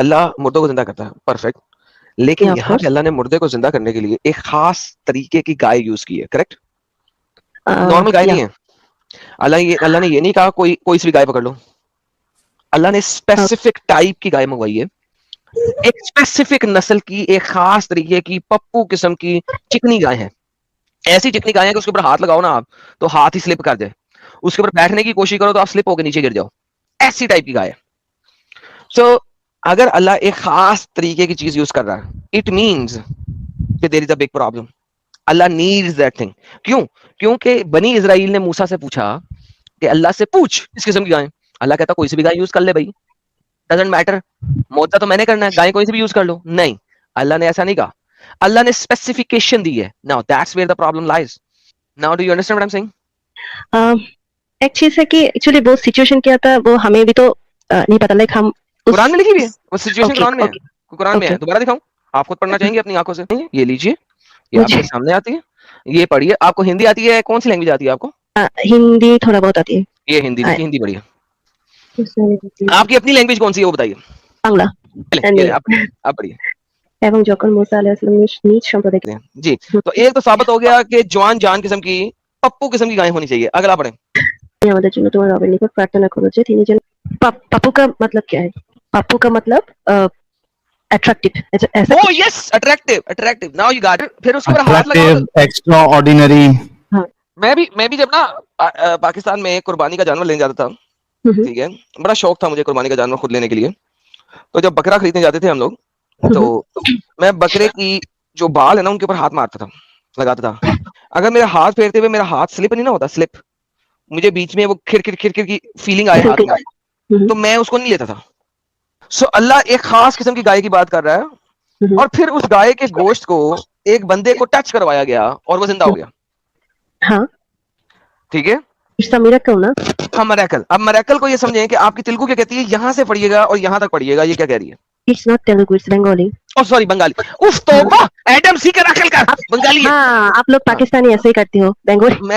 अल्लाह मुर्दों को जिंदा करता है, परफेक्ट। लेकिन Yeah, of यहाँ पे course. अल्लाह ने मुर्दे को जिंदा करने के लिए एक खास तरीके की गाय यूज की है, करेक्ट? Normal guy Yeah. नहीं है। अल्लाह ने ये नहीं कहा कोई कोई सी भी गाय पकड़ लो। अल्लाह ने Uh, स्पेसिफिक टाइप की गाय मंगवाई है, एक स्पेसिफिक नस्ल की, एक खास तरीके की पप्पू किस्म की चिकनी गाय है। ऐसी चिकनी गाय है कि उसके ऊपर हाथ लगाओ ना आप तो हाथ ही स्लिप कर जाए, उसके ऊपर बैठने की कोशिश करो तो आप स्लिप होकर नीचे गिर जाओ, ऐसी टाइप की गाय है। सो अगर अल्लाह एक खास तरीके की चीज यूज कर रहा है, इट मीन्स कि there is a big problem. Allah needs that thing. क्यों? क्योंकि बनी इजराइल ने मूसा से पूछा कि अल्लाह से पूछ इस किस्म की गाय। अल्लाह कहता कोई सी भी गाय यूज कर ले भाई, डजंट मैटर, मोजा तो मैंने करना है, गाय कोई सी भी यूज कर लो। नहीं, अल्लाह ने ऐसा नहीं कहा। अल्लाह ने स्पेसिफिकेशन दी है। Now that's where the problem lies. Now do you understand what I am saying? एक चीज है कि एक्चुअली वो सिचुएशन क्या था वो हमें भी तो नहीं पता, लाइक हम उस कुरान में लिखी हुई है वो सिचुएशन, ओके कुरान में है। ओके कुरान में ओके है, दोबारा दिखाऊं? आप खुद पढ़ना चाहेंगे अपनी आंखों से? ये लीजिए, ये मुझे आपके सामने आती है, ये पढ़िए। आपको हिंदी आती है? कौन सी लैंग्वेज आती है आपको? हिंदी थोड़ा बहुत आती है। ये हिंदी, आ, लीजिए हिंदी पढ़िए। आपकी अपनी लैंग्वेज कौन सी है वो बताइए। বাংলা ये आप पढ़िए, आप पढ़िए। এবং যখন मूसा अलैहिस्सलाम নিজ সম্প্রদায় जी, तो एक तो साबित हो गया कि जवान जान किस्म की पप्पू किस्म की गाय होनी चाहिए। अगला पढ़े। আমাদের जন্য তোমার রবের নিকট প্রার্থনা করো যে তিনি যেন पापू का मतलब क्या है? पापू का मतलब अट्रैक्टिव ऐसा ओह कुछ। Yes, attractive, attractive, now you got it. फिर उसके ऊपर हाथ लगाओ अट्रैक्टिव, एक्स्ट्रा ऑर्डिनरी। हाँ मैं भी जब ना पाकिस्तान में कुर्बानी का जानवर लेने जाता था, ठीक है, बड़ा शौक था मुझे कुर्बानी का जानवर खुद लेने के लिए। तो जब बकरा खरीदने जाते थे हम लोग, तो मैं बकरे की जो बाल है ना उनके ऊपर हाथ मारता था, लगाता था। अगर मेरा हाथ फेरते हुए मेरा हाथ स्लिप नहीं ना होता, स्लिप, मुझे बीच में वो खिर की फीलिंग आए हाथ में, तो मैं उसको नहीं लेता था। सो अल्लाह एक खास किस्म की गाय की बात कर रहा है, और फिर उस गाय के गोश्त को एक बंदे को टच करवाया गया और वो जिंदा हो गया। हाँ ठीक है, इसका मिरेकल ना। हाँ मरेकल। अब मरेकल को ये समझें कि आपकी तेलुगु क्या कहती है, यहां से पढ़िएगा और यहां तक पढ़िएगा, ये क्या कह रही है? It's not Telugu, it's Bengali. Oh sorry, Bengali. उफ तौबा, एडम सी का नकल कर, बंगाली है। हाँ आप लोग हाँ, पाकिस्तानी ऐसे ही करते हो, बंगाली।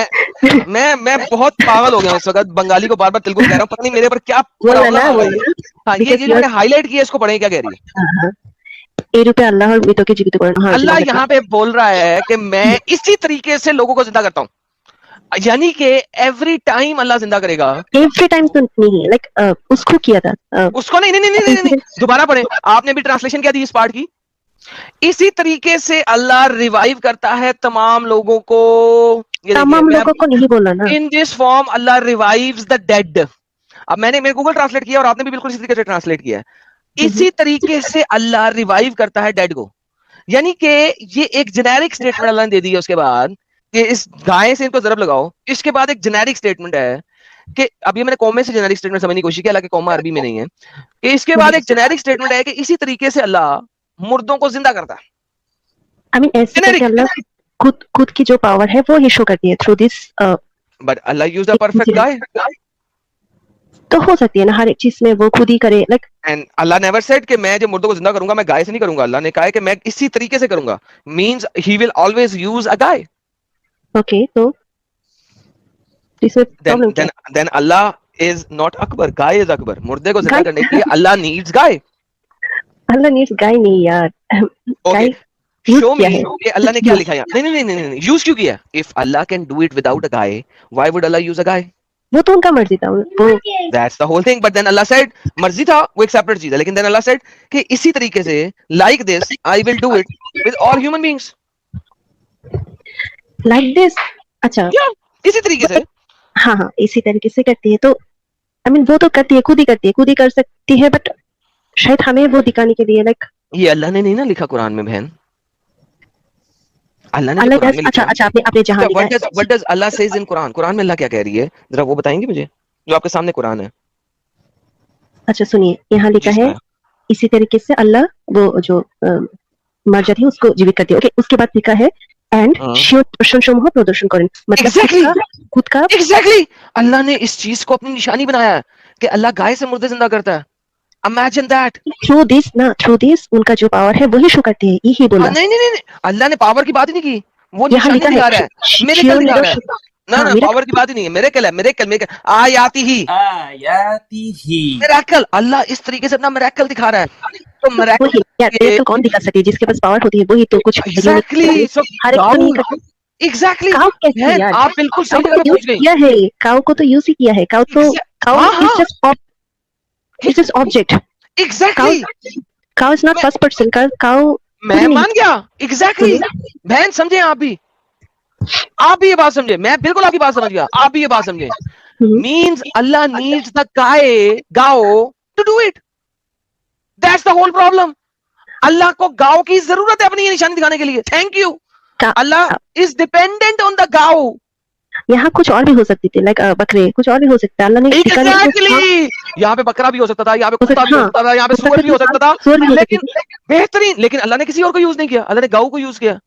मैं बहुत पागल हो गया हूं इस वक्त, बंगाली को बार बार तेलुगु कह रहा हूँ, पता नहीं मेरे पर क्या प्रॉब्लम आ गई है। हाँ, ये जो मैंने हाईलाइट किया इसको पढ़ें, क्या कह रही है? এই রূপে আল্লাহর মৃতকে জীবিত করেন। हाँ अल्लाह यहाँ पे बोल रहा है कि मैं इसी तरीके से लोगों को जिंदा करता हूँ, यानी कि एवरी टाइम अल्लाह जिंदा करेगा। एवरी टाइम तो नहीं है, लाइक उसको किया था उसको नहीं, नहीं, नहीं, नहीं, नहीं, दोबारा पढ़े। आपने भी ट्रांसलेशन क्या दी इस पार्ट की? इसी तरीके से अल्लाह रिवाइव करता है तमाम लोगों को। तमाम लोगों को नहीं बोला ना। In this form Allah revives the dead. अब मैंने गूगल ट्रांसलेट किया और आपने भी बिल्कुल इसी तरीके से ट्रांसलेट किया है। इसी तरीके से अल्लाह रिवाइव करता है डेड को, यानी कि ये एक जेनेरिक स्टेटमेंट अल्लाह ने दे दी है उसके बाद कि इस गाय से इनको जरब लगाओ। इसके बाद एक जेनेरिक स्टेटमेंट है कि अब ये मैंने कॉमे से जेनेरिक स्टेटमेंट समझने की कोशिश की, हालांकि कॉमा अरबी में नहीं है, कि इसके बाद एक जेनेरिक स्टेटमेंट है कि इसी तरीके से अल्लाह मुर्दों को जिंदा करता है। आई मीन ऐसे करके अल्लाह खुद की जो पावर है वो ही शो करती है through this. But Allah used the perfect guy, तो हो सकती है ना हर एक चीज में वो खुद ही करे, like. And Allah never said कि मैं जब मुर्दों को जिंदा करूंगा मैं गाय से नहीं करूंगा। अल्लाह ने कहा है कि मैं इसी तरीके से करूंगा, means he will always use a guy. Okay, तो इसमें प्रॉब्लम क्या है? देन अल्लाह इज नॉट अकबर, गाय इज अकबर। मुर्दे को जिंदा करने के लिए अल्लाह नीड्स गाय। अल्लाह नीड्स गाय नहीं यार। ओके, यूज शो किया मी है। कि अल्लाह ने क्या लिखा है। नहीं नहीं नहीं नहीं, यूज क्यों किया? If Allah can do it without a gai, why would Allah use a gai? वो तो उनका मर्जी था वो। That's the whole thing. But then Allah said, मर्जी था वो एक सेपरेट चीज है, लेकिन देन अल्लाह सेड कि इसी तरीके से like this I will do it with all human beings. Like this, अच्छा इसी तरीके से। हाँ हाँ इसी तरीके से करती है, तो आई मीन वो तो करती है, खुद ही करती है, खुद ही कर सकती है, बट शायद हमें वो दिखाने के लिए, लाइक ये अल्लाह ने नहीं ना लिखा कुरान में बहन, अल्लाह ने अल्लाह कुरान में अच्छा लिखा। अच्छा आपने जहाँ लिखा है। What does Allah says in Quran? Quran में अल्लाह क्या कह रही है, जरा वो बताएंगे मुझे, जो आपके सामने कुरान है। अच्छा सुनिए, यहाँ लिखा है इसी तरीके से अल्लाह वो जो मर जाती है उसको जीवित करती है। ओके, उसके बाद लिखा है एंड प्रशंसসমূह प्रदर्शन करें, मतलब खुद का एग्जैक्टली अल्लाह ने इस चीज को अपनी निशानी बनाया है कि अल्लाह गाय से मुर्दे जिंदा करता है। Imagine that. थ्रू दिस उनका जो पावर है वही शो करती है, यही बोला। नहीं नहीं नहीं, अल्लाह ने पावर की बात ही नहीं की, वो निशानी दिखा रहा है, मिरेकल दिखा रहा है। ना ना, पावर की बात ही नहीं है, मिरेकल है, मिरेकल आयाती ही मिरेकल। अल्लाह इस तरीके से अपना मिरेकल दिखा रहा है। तो वही यार, तो कौन दिखा सकती है? जिसके पास पावर होती है वही तो कुछ एग्जैक्टली। सो हर एक तो नहीं करता। एग्जैक्टली काउ कैसे बहन, यार? आप बिल्कुल सही काउ जगह को पे यूज पहुंच गई। किया है, काउ को तो यूज ही किया है। काउ हाँ इज हाँ just object. Cow exactly. Cow is not first person. Cow कुछ मैं नहीं। मान गया एग्जैक्टली। बहन समझे आप भी ये बात समझे, मैं बिल्कुल आपकी बात समझ गया, आप भी ये बात समझे। Means Allah needs the gau to do it. That's the whole problem. Allah को गाओ की जरूरत है अपनी ये निशानी दिखाने के लिए। Thank you. Allah is dependent on the गाओ। यहाँ कुछ और भी हो सकती थी, लाइक बकरे, कुछ और भी हो सकता है। अल्लाह ने एग्जैक्टली। यहाँ पे बकरा भी हो सकता था, यहाँ पे कुत्ता भी हो सकता था, यहाँ पे सूअर भी हो सकता था, लेकिन बेहतरीन, लेकिन अल्लाह ने किसी और को यूज नहीं किया, अल्लाह ने गाऊ को यूज किया।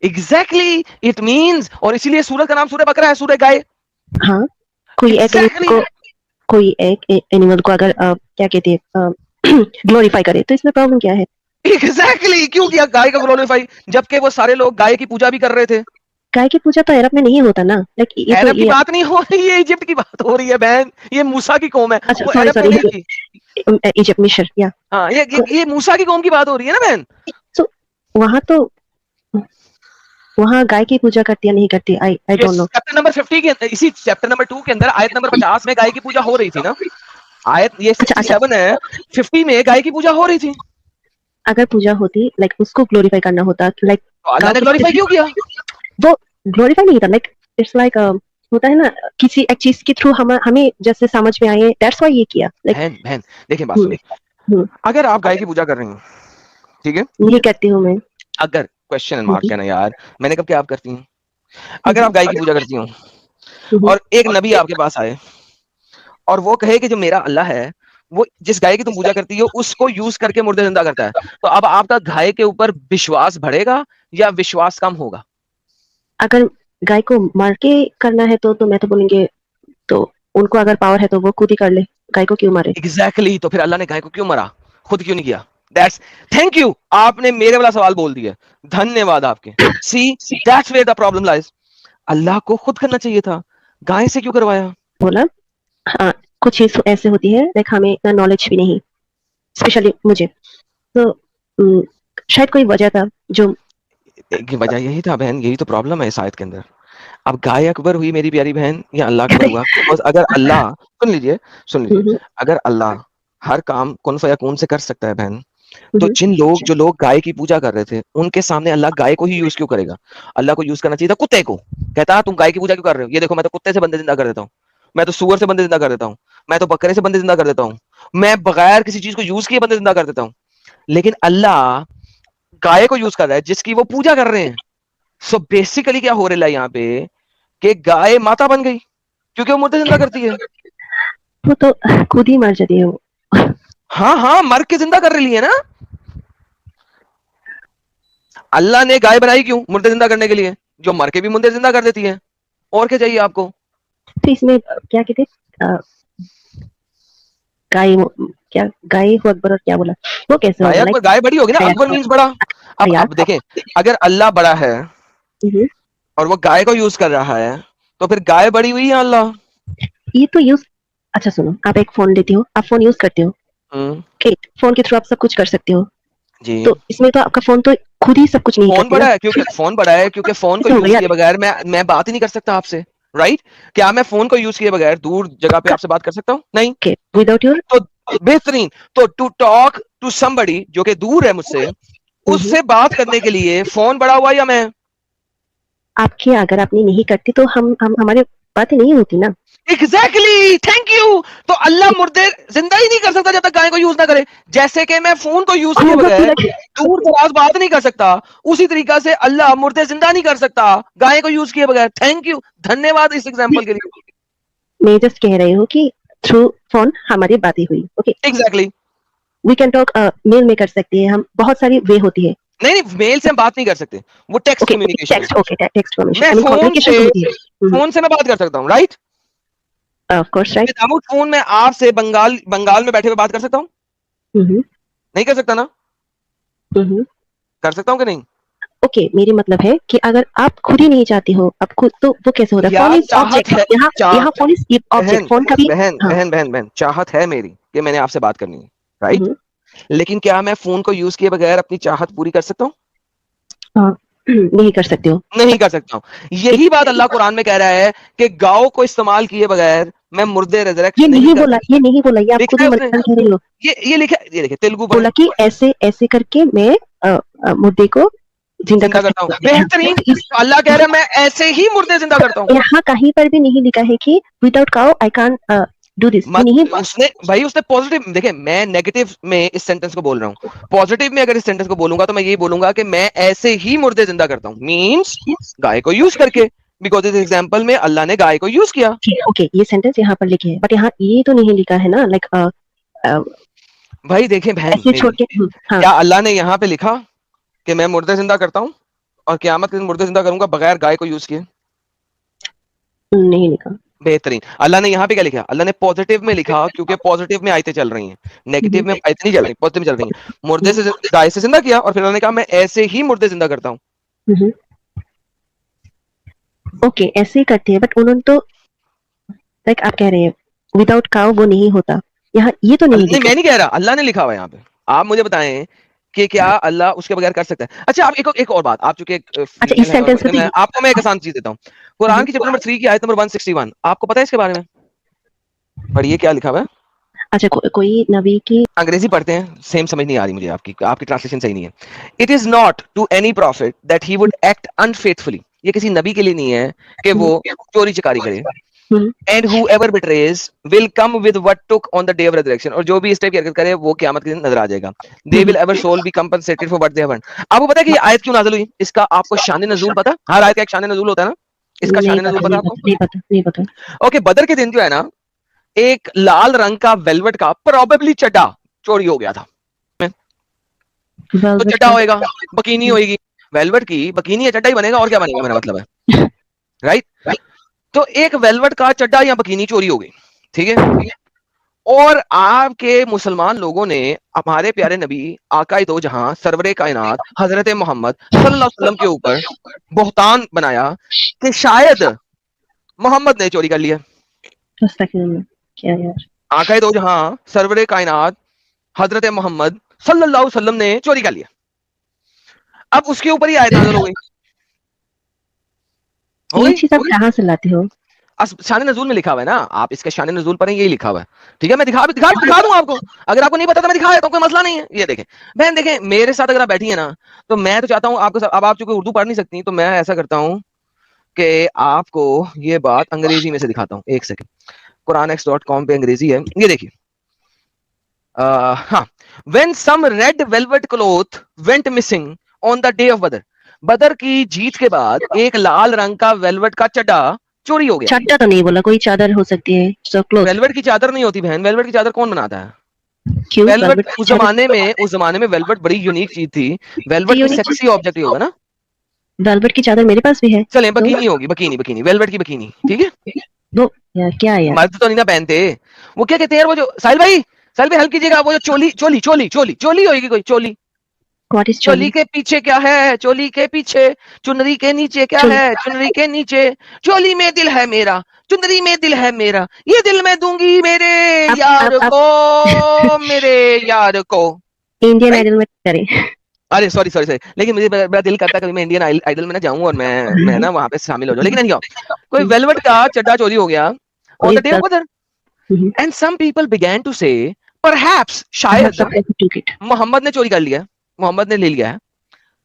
एग्जैक्टली इट मीन्स, और इसीलिए सूरज का नाम सूर्य बकरा है, सूर्य गाय। हाँ, कोई एक एनिमल को अगर क्या कहते हैं ग्लोरीफाई करे तो इसमें प्रॉब्लम क्या है? एग्जैक्टली क्यों किया गाय का ग्लोरीफाई, जबकि वो सारे लोग गाय की पूजा भी कर रहे थे। गाय की पूजा तो अरब में नहीं होता ना। लाइक अरब की बात नहीं हो रही है, इजिप्ट की बात हो रही है बहन। ये मूसा की कौम है। अच्छा, वो अरब में नहीं थी। इजिप्ट, मिस्र, या हाँ, ये मूसा की कौम की बात हो रही है ना बहन। तो वहाँ गाय की पूजा करती या नहीं करती? I don't know. Chapter number 50 के, इसी चैप्टर नंबर 2 के अंदर आयत नंबर 50 में गाय की पूजा हो रही थी ना। आयत ये 67 है, 50 में गाय की पूजा हो रही थी। अगर पूजा होती, लाइक उसको ग्लोरीफाई करना होता, लाइक अल्लाह ने ग्लोरीफाई क्यों किया? वो ग्लोरीफाई नहीं था, लाइक इट्स लाइक होता है ना, किसी एक चीज के थ्रू हमें जैसे समझ में आए, दैट्स व्हाई ये किया। लाइक बहन देखिए बात सुनिए, अगर आप गाय की पूजा कर रही हैं, ठीक है, नहीं करती हूँ मैं। अगर क्वेश्चन मार्क है ना यार, मैंने कब क्या आप करती हैं? अगर आप गाय की पूजा करती हो और एक नबी आपके पास आए और वो कहे कि जो मेरा अल्लाह है वो जिस गाय की तुम पूजा करती हो उसको यूज करके मुर्दे जिंदा करता है, तो अब आपका गाय के ऊपर विश्वास बढ़ेगा या विश्वास कम होगा? अगर गाय को मार के करना है तो मैं तो बोलेंगे, तो उनको अगर पावर है तो वो खुद ही कर ले, गाय को क्यों मारे? एग्जैक्टली तो फिर अल्लाह ने गाय को क्यों मारा, खुद क्यों नहीं किया? दैट्स, थैंक यू, आपने मेरे वाला सवाल बोल दिया, धन्यवाद आपके। See that's where the problem lies. Allah को खुद करना चाहिए था, गाय से क्यों करवाया? बोला हाँ, कुछ चीज ऐसे होती है, लाइक हमें इतना नॉलेज भी नहीं, स्पेशली मुझे, तो शायद कोई वजह था जो वजह यही था बहन, यही तो प्रॉब्लम है इस आयत के अंदर। अब गाय अकबर हुई मेरी प्यारी बहन या अल्लाह अकबर हुआ? बिकॉज अगर अल्लाह, सुन लीजिए, अगर अल्लाह हर काम कुन फयकून से कर सकता है बहन, तो जो लोग गाय की पूजा कर रहे थे उनके सामने अल्लाह गाय को ही यूज क्यों करेगा? अल्लाह को यूज करना चाहिए था कुत्ते को। कहता तुम गाय की पूजा क्यों कर रहे हो? ये देखो मैं तो कुत्ते से बंदे जिंदा कर देता हूँ, मैं तो सूअर से बंदे जिंदा कर देता हूँ, मैं तो बकरे से बंदे जिंदा कर देता हूँ, मैं बगैर किसी चीज को यूज किए बंदे जिंदा कर देता हूँ। लेकिन अल्लाह गाय को यूज कर रहा है जिसकी वो पूजा कर रहे हैं। सो बेसिकली क्या हो रहा है यहाँ पे कि गाय माता बन गई क्योंकि वो मुर्दे जिंदा करती है। वो तो खुद ही मर जाती है वो। हाँ मर के जिंदा कर रही है ना। अल्लाह ने गाय बनाई क्यों? मुर्दे जिंदा करने के लिए, जो मर के भी मुर्दे जिंदा कर देती है। और क्या चाहिए आपको? तो इसमें क्या कहते, गाय, क्या गाय हो अकबर और क्या बोला वो कैसे होगा? लाइक गाय बड़ी होगी ना, अकबर मींस बड़ा। अब देखें, अगर अल्लाह बड़ा है और वो गाय को यूज कर रहा है तो फिर गाय बड़ी हुई है अल्लाह। ये तो यूज, अच्छा सुनो, आप एक फोन लेते हो, आप फोन यूज करते हो, फोन के थ्रू आप सब कुछ कर सकते हो जी। तो इसमें तो आपका फोन तो खुद ही सब कुछ नहीं फोन बड़ा है क्योंकि फोन को यूज किए बगैर मैं बात ही नहीं कर सकता आपसे, राइट? क्या मैं फोन को यूज किए बगैर दूर जगह पे आपसे बात कर सकता हूँ? नहीं, विदाउट योर। तो बेहतरीन, तो टू टॉक टू समबडी जो कि दूर है मुझसे, उससे बात करने के लिए फोन बड़ा हुआ या मैं? आपके अगर आपने नहीं करती तो हम हमारे बातें नहीं होती ना। Exactly, thank you. तो अल्लाह मुर्दे जिंदा ही नहीं कर सकता जब तक गाय को यूज ना करे। जैसे कि मैं फोन को यूज किए बगैर दूर दराज बात नहीं कर सकता, उसी तरीका से अल्लाह मुर्दे जिंदा नहीं कर सकता गाय को यूज किए बगैर। थैंक यू, धन्यवाद इस एग्जांपल के लिए। मैं जस्ट कह रही हूँ कि थ्रू फोन हमारी बातें हुई, okay? Exactly, we can talk, mail में कर सकते हैं हम, बहुत सारी वे होती है। नहीं मेल से हम बात नहीं कर सकते, वो text communication. Text communication, phone से मैं बात कर सकता हूँ, right? Of course, right. Without phone में आपसे बंगाल में बैठे हुए बात कर सकता हूँ? नहीं कर सकता ना? कर सकता हूँ कि नहीं? ओके, मेरी मतलब है कि अगर आप खुद ही नहीं चाहती हो, आप खुद, तो वो कैसे होता है? फोन इज ऑब्जेक्ट, यहाँ फोन इज ऑब्जेक्ट, फोन का भी। बहन चाहत है मेरी कि मैंने आपसे बात करनी है, राइट? लेकिन क्या मैं फोन को यूज किए बगैर अपनी चाहत पूरी कर सकता हूँ? नहीं कर सकते हो। नहीं कर सकता हूँ। यही बात अल्लाह कुरान में कह रहा है कि गायों को इस्तेमाल किए बगैर मैं मुर्दे रिजरेक्ट ये नहीं नहीं कर बोला, ये नहीं बोला, ये आप खुद लिखा ही है उसने। मलयालम कह रही हो। ये लिखा है, ये देखिए तेलुगु बोला पढ़े, कि ऐसे ऐसे करके मैं मुर्दे को जिंदा जिंदा कर करता हूँ। सकता हूँ। बेहतरीन, तो अल्लाह कह रहा है मैं ऐसे ही मुर्दे जिंदा करता हूँ। यहाँ कहीं पर भी नहीं लिखा है कि without cow I can do this, ये नहीं। उसने भाई उसने पॉजिटिव, देखिए मैं नेगेटिव में इस सेंटेंस को बोल रहा हूँ, पॉजिटिव में अगर इस सेंटेंस को बोलूंगा तो मैं ये बोलूंगा कि मैं ऐसे ही मुर्दे जिंदा करता हूँ, मींस गाय को यूज करके, बिकॉज इस एग्जांपल में अल्लाह ने गाय को यूज किया। ओके, ये सेंटेंस यहाँ पर लिखे है, बट यहाँ ये तो नहीं लिखा है ना, लाइक भाई देखें बहन ऐसे छोड़ मेरी, के। हाँ, क्या अल्लाह ने यहाँ पे लिखा कि मैं मुर्दे जिंदा करता हूँ और क़यामत के दिन मुर्दे जिंदा करूंगा बगैर गाय को यूज किए? नहीं लिखा। बेहतरीन। अल्लाह ने यहाँ पे क्या लिखा? अल्लाह ने पॉजिटिव में लिखा, क्योंकि पॉजिटिव में आयतें चल रही हैं, नेगेटिव में आयतें नहीं चल रही, पॉजिटिव में चल रही हैं। मुर्दे से गाय से जिंदा किया और फिर उन्होंने कहा मैं ऐसे ही मुर्दे जिंदा करता हूँ। ओके, ऐसे ही करते हैं, बट उन्होंने तो लाइक आप कह रहे हैं विदाउट काउ वो नहीं होता, यहाँ ये तो नहीं नहीं, लिखा। मैं नहीं कह रहा, अल्लाह ने लिखा हुआ है यहाँ पे। आप मुझे बताएं कि क्या अल्लाह उसके बगैर कर सकता है? अच्छा, आप एक और बात, आप चूंकि अच्छा, इस सेंटेंस में मैं आपको मैं एक आसान चीज देता हूँ। कुरान की चैप्टर नंबर 3 की आयत नंबर 161, आपको पता है इसके बारे में? पढ़िए क्या लिखा हुआ है। अच्छा, कोई नबी की अंग्रेजी पढ़ते हैं, सेम समझ नहीं आ रही मुझे, आपकी ट्रांसलेशन सही नहीं है। It is not to any profit that he would act unfaithfully, ये किसी नबी के लिए नहीं है कि वो चोरी चकारी करे। And whoever betrays will come with what took on the day of resurrection, और जो भी इस टाइप की हरकत करे वो क़यामत के दिन नजर आ जाएगा। They will ever soul be compensated for what they have earned। आपको पता है कि ये आयत क्यों नाज़िल हुई? इसका आपको शान नज़ूल पता? हर आयत का एक शान नज़ूल होता है ना, इसका शान नज़ूल पता आपको? नहीं पता। ओके, बदर के दिन जो है ना, एक लाल रंग का वेलवेट का प्रोबेबली चड्डा चोरी हो गया था। तो चड्डा होएगा, बकीनी होएगी, वेलवेट की बकीनी या चड्डा ही बनेगा, और क्या बनेगा, मेरा मतलब है, राइट? तो एक वेलवेट का चड्डा या बकीनी चोरी हो गई, ठीक है? और आपके मुसलमान लोगों ने हमारे प्यारे नबी आकाए दो जहां सरवरे कायनात हजरत मोहम्मद सल्लल्लाहु अलैहि वसल्लम के ऊपर बहतान बनाया कि शायद मोहम्मद ने चोरी कर लिया। क्या यार, आकाए दो जहां सरवरे कायनात हजरत मोहम्मद सल्लल्लाहु अलैहि वसल्लम ने चोरी कर लिया। अब उसके ऊपर ही आयत नाज़िल हो गई। ये चीज आप कहाँ से लाते हो? शान नजूल में लिखा हुआ है ना, आप इसके शान नजूल पर यही लिखा हुआ है, ठीक है? मैं दिखा दूं आपको, अगर आपको नहीं पता तो मैं दिखा देता हूं, कोई मसला नहीं है। ये देखें बहन, देखें मेरे साथ अगर आप बैठी है ना, तो मैं तो चाहता हूं आपको, अब आप चूंकि उर्दू पढ़ नहीं सकती, तो मैं ऐसा करता हूं कि आपको ये बात अंग्रेजी में से दिखाता हूं। एक सेकंड, quranx.com पे अंग्रेजी है, ये देखिए। हाँ, when some red velvet cloth went missing on the day of Badr, बदर की जीत के बाद एक लाल रंग का वेलवेट का चड्डा चोरी हो गया। चड्डा तो नहीं बोला, कोई चादर हो सकती है, वेलवेट की चादर नहीं होती बहन, वेलवेट की चादर कौन बनाता है? क्यों? वेलवेट उस जमाने में वेलवेट बड़ी यूनिक चीज थी। वेलवेट कोई सेक्सी ऑब्जेक्ट ही होगा ना। वेलवेट की चादर मेरे पास भी है। चलें, बकीनी होगी, बकीनी वेलवेट की बकीनी, ठीक है? वो यार क्या है यार, मर्द तो नहीं ना पहनते। वो क्या कहते हैं वो जो साहिल भाई हेल्प कीजिएगा, वो जो चोली होगी, कोई चोली। चोली के पीछे क्या है? चोली के पीछे चुनरी के नीचे क्या है? चुनरी के नीचे चोली में दिल है मेरा, चुनरी में दिल है मेरा, ये दिल मैं दूंगी मेरे यार को, मेरे यार को। इंडियन आइडल में करें। अरे सॉरी, लेकिन मुझे बड़ा दिल करता है कि मैं इंडियन आइडल में ना जाऊं और मैं ना वहां पे शामिल हो जाऊं, लेकिन नहीं, कोई वेलवेट का चड्डा चोरी हो गया on the day of Badr, and some people began to say perhaps शायद मोहम्मद ने चोरी कर लिया, मोहम्मद ने ले लिया है।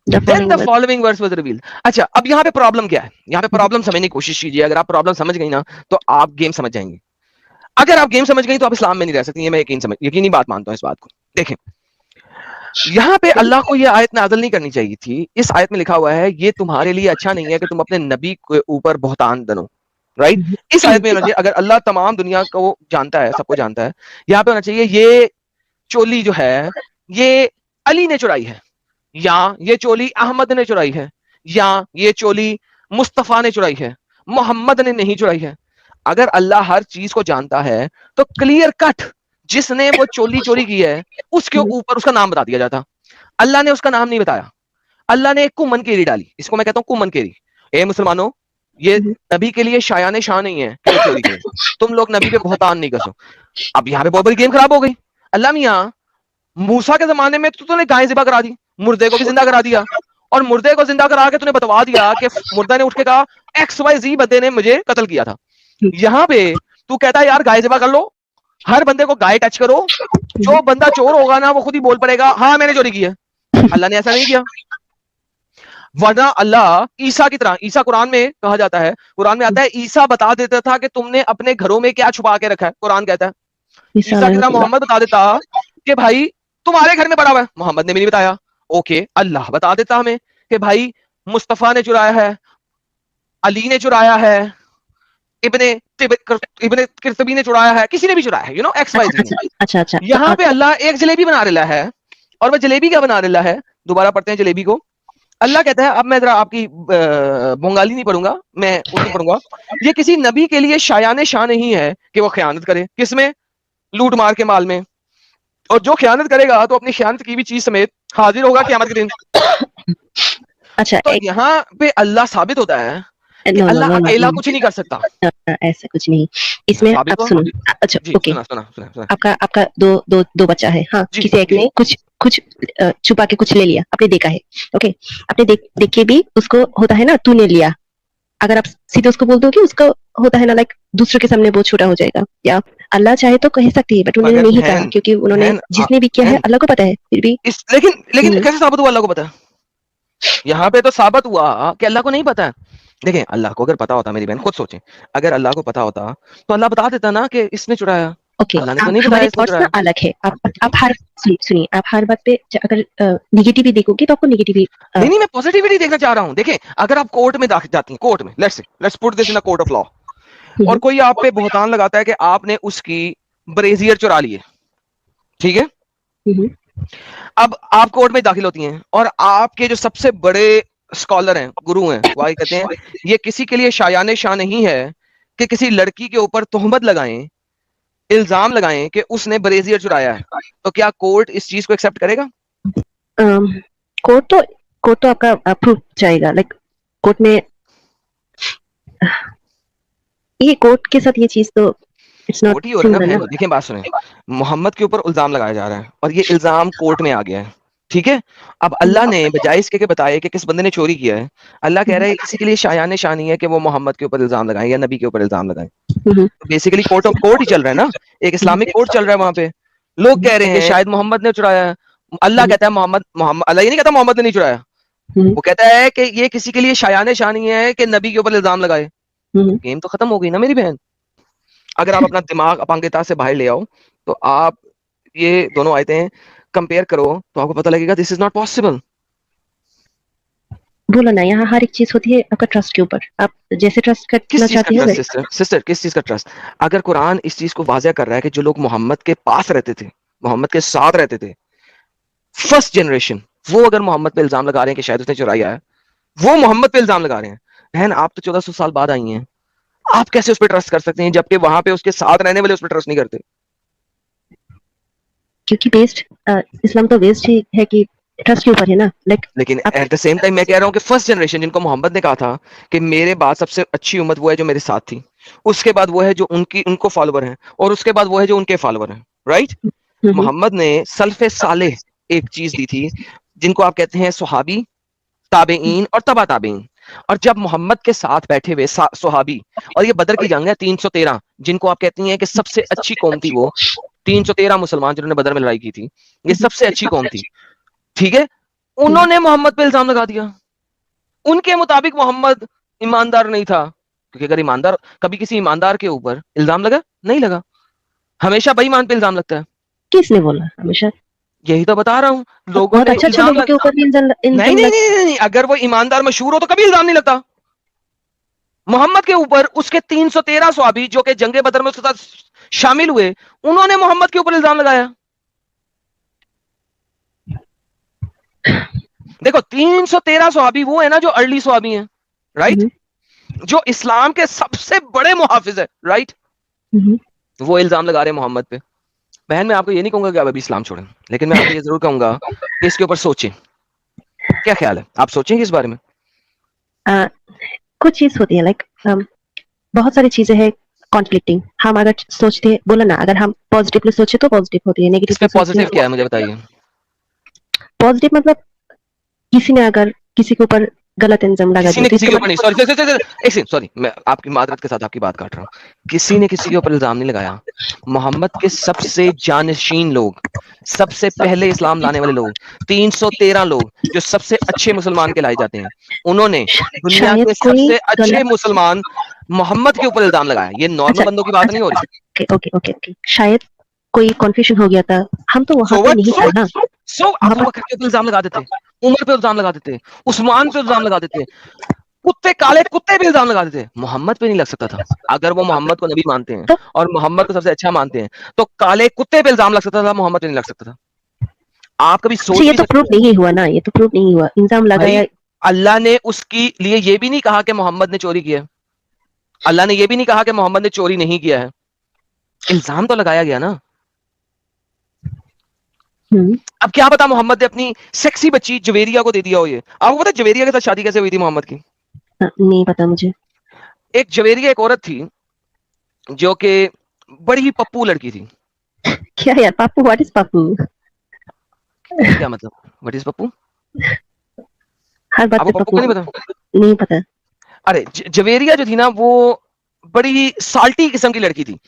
Then the following verse was revealed। अच्छा, अब यहाँ पे प्रॉब्लम क्या है? यहाँ पे प्रॉब्लम समझने की कोशिश कीजिए। अगर आप प्रॉब्लम समझ गई ना, तो आप गेम समझ जाएंगे। अगर आप गेम समझ गई तो आप इस्लाम में नहीं रह सकती, ये मैं यकीनी बात मानता हूँ इस बात को। देखें, यहाँ पे अल्लाह को यह आयत नाज़िल नहीं करनी चाहिए थी। इस आयत में लिखा हुआ है ये तुम्हारे लिए अच्छा नहीं है कि तुम अपने नबी के ऊपर बहतान बनो, राइट? इस आयत में होना चाहिए, अगर अल्लाह तमाम दुनिया को जानता है, सबको जानता है, यहाँ पे होना चाहिए ये चोली जो है ये अली ने चुराई है, या ये चोली अहमद ने चुराई है, या ये चोली मुस्तफा ने चुराई है, मोहम्मद ने नहीं चुराई है। अगर अल्लाह हर चीज को जानता है तो क्लियर कट जिसने वो चोली चोरी की है उसके ऊपर उसका नाम बता दिया जाता। अल्लाह ने उसका नाम नहीं बताया, अल्लाह ने एक कुमन केरी डाली, इसको मैं कहता हूं कुमन केरी। ए मुसलमानों, ये नबी के लिए शायान शान नहीं है कि चोरी करें, तुम लोग नबी पे बहतान नहीं कसो। अब यहाँ पे बहुत बड़ी गेम खराब हो गई। अल्लाह मियां मूसा के जमाने में तो तूने गाय ज़िबा करा दी, मुर्दे को भी जिंदा करा दिया, और मुर्दे को जिंदा करा के तूने बतवा दिया कि मुर्दा ने उठ के कहा XYZ बंदे ने मुझे कत्ल किया था। यहाँ पे तू कहता है यार गाय ज़िबा कर लो, हर बंदे को गाय टच करो, जो बंदा चोर होगा ना वो खुद ही बोल पड़ेगा हाँ मैंने चोरी की है। अल्लाह ने ऐसा नहीं किया। वरना अल्लाह ईसा की तरह, ईसा कुरान में कहा जाता है, कुरान में आता है ईसा बता देता था कि तुमने अपने घरों में क्या छुपा के रखा है। कुरान कहता है ईसा की तरह मोहम्मद बता देता कि भाई तुम्हारे घर में पड़ा हुआ है। मोहम्मद ने भी नहीं बताया। ओके, अल्लाह बता देता हमें कि भाई मुस्तफा ने चुराया है, अली ने चुराया है, इब्ने किरतबी ने चुराया है, किसी ने भी चुराया है, यू नो XYZ। अच्छा अच्छा, यहाँ पे अल्लाह एक जलेबी बना रहा है, और वह जलेबी क्या बना रहा है, दोबारा पढ़ते हैं जलेबी को। अल्लाह कहता है, अब मैं जरा आपकी बंगाली नहीं पढ़ूंगा, मैं उर्दू पढ़ूंगा। ये किसी नबी के लिए शायान शान नहीं है कि वो खयानत करे, किसमें, लूट मार के माल में, और जो खयानत करेगा तो अपनी खयानत की भी चीज समेत हाजिर होगा क़यामत के दिन। अच्छा, तो यहाँ पे अल्लाह साबित होता है कि अल्लाह अकेला कुछ नहीं कर सकता। ऐसा कुछ नहीं इसमें। आप सुनो, अच्छा ओके, आपका दो बच्चा है, हाँ, किसी एक ने कुछ छुपा के कुछ ले लिया, आपने देखा है, ओके, आपने देख के भी उसको होता है ना तूने लिया, अगर आप सीधे उसको बोल दो कि उसको होता है ना लाइक दूसरे के सामने बहुत छोटा हो जाएगा, या अल्लाह चाहे तो कह सकती है, बट उन्होंने नहीं कहा, क्योंकि उन्होंने जिसने भी किया है अल्लाह को पता है, फिर भी लेकिन कैसे साबित हुआ अल्लाह को पता है? यहाँ पे तो साबित हुआ कि अल्लाह को नहीं पता है। देखें, अल्लाह को अगर पता होता, मेरी बहन खुद सोचें, अगर अल्लाह को पता होता तो अल्लाह बता देता ना कि इसने चुराया। ओके, अल्लाह ने तो नहीं बताया इसने चुराया। अलग है, आप हर सुनिए, आप हर बात पे अगर नेगेटिव देखोगे तो आपको नेगेटिव नहीं, मैं पॉजिटिविटी देखना चाह रहा हूँ। देखें, अगर आप कोर्ट में जाती हैं, कोर्ट में, let's put this in a court of law, और कोई आप पे बहुतान लगाता है कि आपने उसकी ब्रेजियर चुरा ली है, ठीक है, अब आप कोर्ट में दाखिल होती हैं, और आपके जो सबसे बड़े स्कॉलर हैं, गुरु हैं, वो कहते हैं ये किसी के लिए शायान शान नहीं है कि किसी लड़की के ऊपर तोहमत लगाएं, इल्जाम लगाएं कि उसने ब्रेजियर चुराया है, तो क्या कोर्ट इस चीज को एक्सेप्ट करेगा? कोर्ट तो आपका अप्रूव जाएगा, लाइक कोर्ट में ये कोर्ट के साथ ये चीज तो इट्स नॉट सिमिलर। देखिए, बात सुने, मोहम्मद के ऊपर इल्जाम लगाया जा रहा है, और ये इल्जाम कोर्ट में आ गया है, ठीक है। अब अल्लाह ने बजाय इसके बताए कि किस बंदे ने चोरी किया है, अल्लाह कह रहा है किसी के लिए शायान शान ही है कि वो मोहम्मद के ऊपर इल्जाम लगाए या नबी के ऊपर इल्जाम लगाए। तो बेसिकली कोर्ट ही चल रहा है ना, एक इस्लामिक कोर्ट चल रहा है। वहां पे लोग कह रहे हैं शायद मोहम्मद ने चुराया है, अल्लाह कहता है मोहम्मद अल्लाह ये नहीं कहता मोहम्मद ने नहीं चुराया, वो कहता है कि ये किसी के लिए शायान शान ही है कि नबी के ऊपर इल्जाम लगाए। गेम तो खत्म हो गई ना मेरी बहन। अगर आप अपना दिमाग अपांगिता से बाहर ले आओ, तो आप ये दोनों आयतें कंपेयर करो, तो आपको पता लगेगा दिस इज नॉट पॉसिबल। बोलो ना, यहाँ हर एक चीज होती है आपका ट्रस्ट के ऊपर, आप जैसे ट्रस्ट करना चाहते हो। सिस्टर, किस चीज का ट्रस्ट? अगर कुरान इस चीज को वाज़ेह कर रहा है कि जो लोग मोहम्मद के पास रहते थे, मोहम्मद के साथ रहते थे, फर्स्ट जनरेशन, वो अगर मोहम्मद पे इल्जाम लगा रहे हैं कि शायद उसने चुराया है, वो मोहम्मद पे इल्जाम लगा रहे हैं। बहन, आप तो 1400 साल बाद आई हैं, आप कैसे उस पर ट्रस्ट कर सकते हैं, जबकि वहां पे उसके साथ रहने वाले उस पर ट्रस्ट नहीं करते? क्योंकि बेस्ड इस्लाम तो बेस्ड ही है कि ट्रस्ट के ऊपर है ना, लेकिन एट द सेम टाइम मैं कह रहा हूँ कि फर्स्ट जनरेशन जिनको मोहम्मद ने कहा था कि मेरे बाद सबसे अच्छी उम्मत वो है जो मेरे साथ थी, उसके बाद वो है जो उनको फॉलोवर हैं, और उसके बाद वो है जो उनके फॉलोवर हैं, राइट। मोहम्मद ने सल्फे सालेह एक चीज दी थी, जिनको आप कहते हैं सुहाबी, ताबेईन और तबा ताबेईन। और जब मोहम्मद के साथ बैठे हुए सुहाबी, और ये बदर की जंग है 313, जिनको आप कहती हैं कि सबसे अच्छी कौम थी, वो 313 मुसलमान जिन्होंने बदर में लड़ाई की थी, ये सबसे अच्छी कौम थी, ठीक है। उन्होंने मोहम्मद पे इल्जाम लगा दिया, उनके मुताबिक मोहम्मद ईमानदार नहीं था, क्योंकि अगर ईमानदार, कभी किसी ईमानदार के ऊपर इल्जाम लगा? नहीं लगा, हमेशा बेईमान पे इल्जाम लगता है। किसने बोला हमेशा? यही तो बता रहा हूँ, लोगों ने अच्छा लोगों के ऊपर नहीं, अगर वो ईमानदार मशहूर हो तो कभी इल्जाम नहीं लगता। मोहम्मद के ऊपर उसके 313 सहाबी जो कि जंगे बदर में उसके साथ शामिल हुए, उन्होंने मोहम्मद के ऊपर इल्जाम लगाया। देखो, 313 सहाबी वो है ना जो अर्ली सहाबी हैं, राइट, जो इस्लाम के सबसे बड़े मुहाफिज है, राइट, वो इल्जाम लगा रहे हैं मोहम्मद पे। बहन, मैं आपको ये नहीं कहूंगा कि आप अभी इस्लाम छोड़ें, लेकिन मैं आपको ये जरूर कहूंगा कि इसके ऊपर सोचें। क्या ख्याल है, आप सोचेंगे इस बारे में? कुछ चीज होती है लाइक बहुत सारी चीजें हैं कॉन्फ्लिक्टिंग। हम अगर सोचते, बोला ना, अगर हम पॉजिटिवली सोचे तो पॉजिटिव होती है, इस नेगेटिव पे सोचते पॉजिटिव हैं। क्या है मुझे बताइए। पॉजिटिव मतलब किसी ने अगर किसी के ऊपर गलत इल्जाम लगा किसी दिया ने तो किसी इसका के ऊपर नहीं, मतलब, सॉरी एक सेकंड, सॉरी, मैं आपकी मादरत के साथ आपकी बात काट रहा हूँ। किसी ने किसी के ऊपर इल्जाम नहीं लगाया। मोहम्मद के सबसे जानशीन लोग, सबसे पहले इस्लाम लाने वाले लोग, 313 लोग जो सबसे अच्छे मुसलमान कहलाए जाते हैं, उन्होंने दुनिया शायद के कोई सबसे अच्छे गलत, मुसलमान मोहम्मद के ऊपर इल्जाम लगाया। ये नॉर्मल अच्छा बंदों की बात नहीं हो रही। ओके ओके ओके ओके, शायद कोई कंफ्यूजन हो गया था, हम तो वहां सो पे व्हाट, नहीं था ना, सो वहां अबू पर। बकर के ऊपर इल्जाम लगा देते, उमर पे इल्जाम लगा देते, उस्मान पे इल्जाम लगा देते, कुत्ते, काले कुत्ते पे इल्जाम लगा देते, मोहम्मद पे नहीं लग सकता था। अगर वो मोहम्मद को नबी मानते हैं तो और मोहम्मद को सबसे अच्छा मानते हैं, तो काले कुत्ते पे इल्जाम लग सकता था, मोहम्मद पे नहीं लग सकता था। आप कभी अच्छा, सोच ये भी तो सकते प्रूव हैं नहीं हुआ ना, ये तो प्रूव नहीं हुआ, इल्जाम भाई, लगाया। अल्लाह ने उसकी लिए ये भी नहीं कहा कि मोहम्मद ने चोरी किया है, अल्लाह ने ये भी नहीं कहा कि मोहम्मद ने चोरी नहीं किया है, इल्जाम तो लगाया गया ना। अब क्या पता मोहम्मद ने अपनी सेक्सी बच्ची जवेरिया को दे दिया हो। ये आपको पता है जवेरिया के साथ शादी कैसे हुई थी मोहम्मद की? नहीं पता मुझे। एक जवेरिया एक औरत थी जो कि बड़ी ही पप्पू लड़की थी। क्या यार, पापू, व्हाट इज पापू? क्या मतलब, व्हाट इज पप्पू? हर बात आपको पे पप्पू पापू। का नहीं पता? नहीं पता। अरे जवेरिया जो थी ना, वो बड़ी ही साल्टी किस्म की लड़की थी।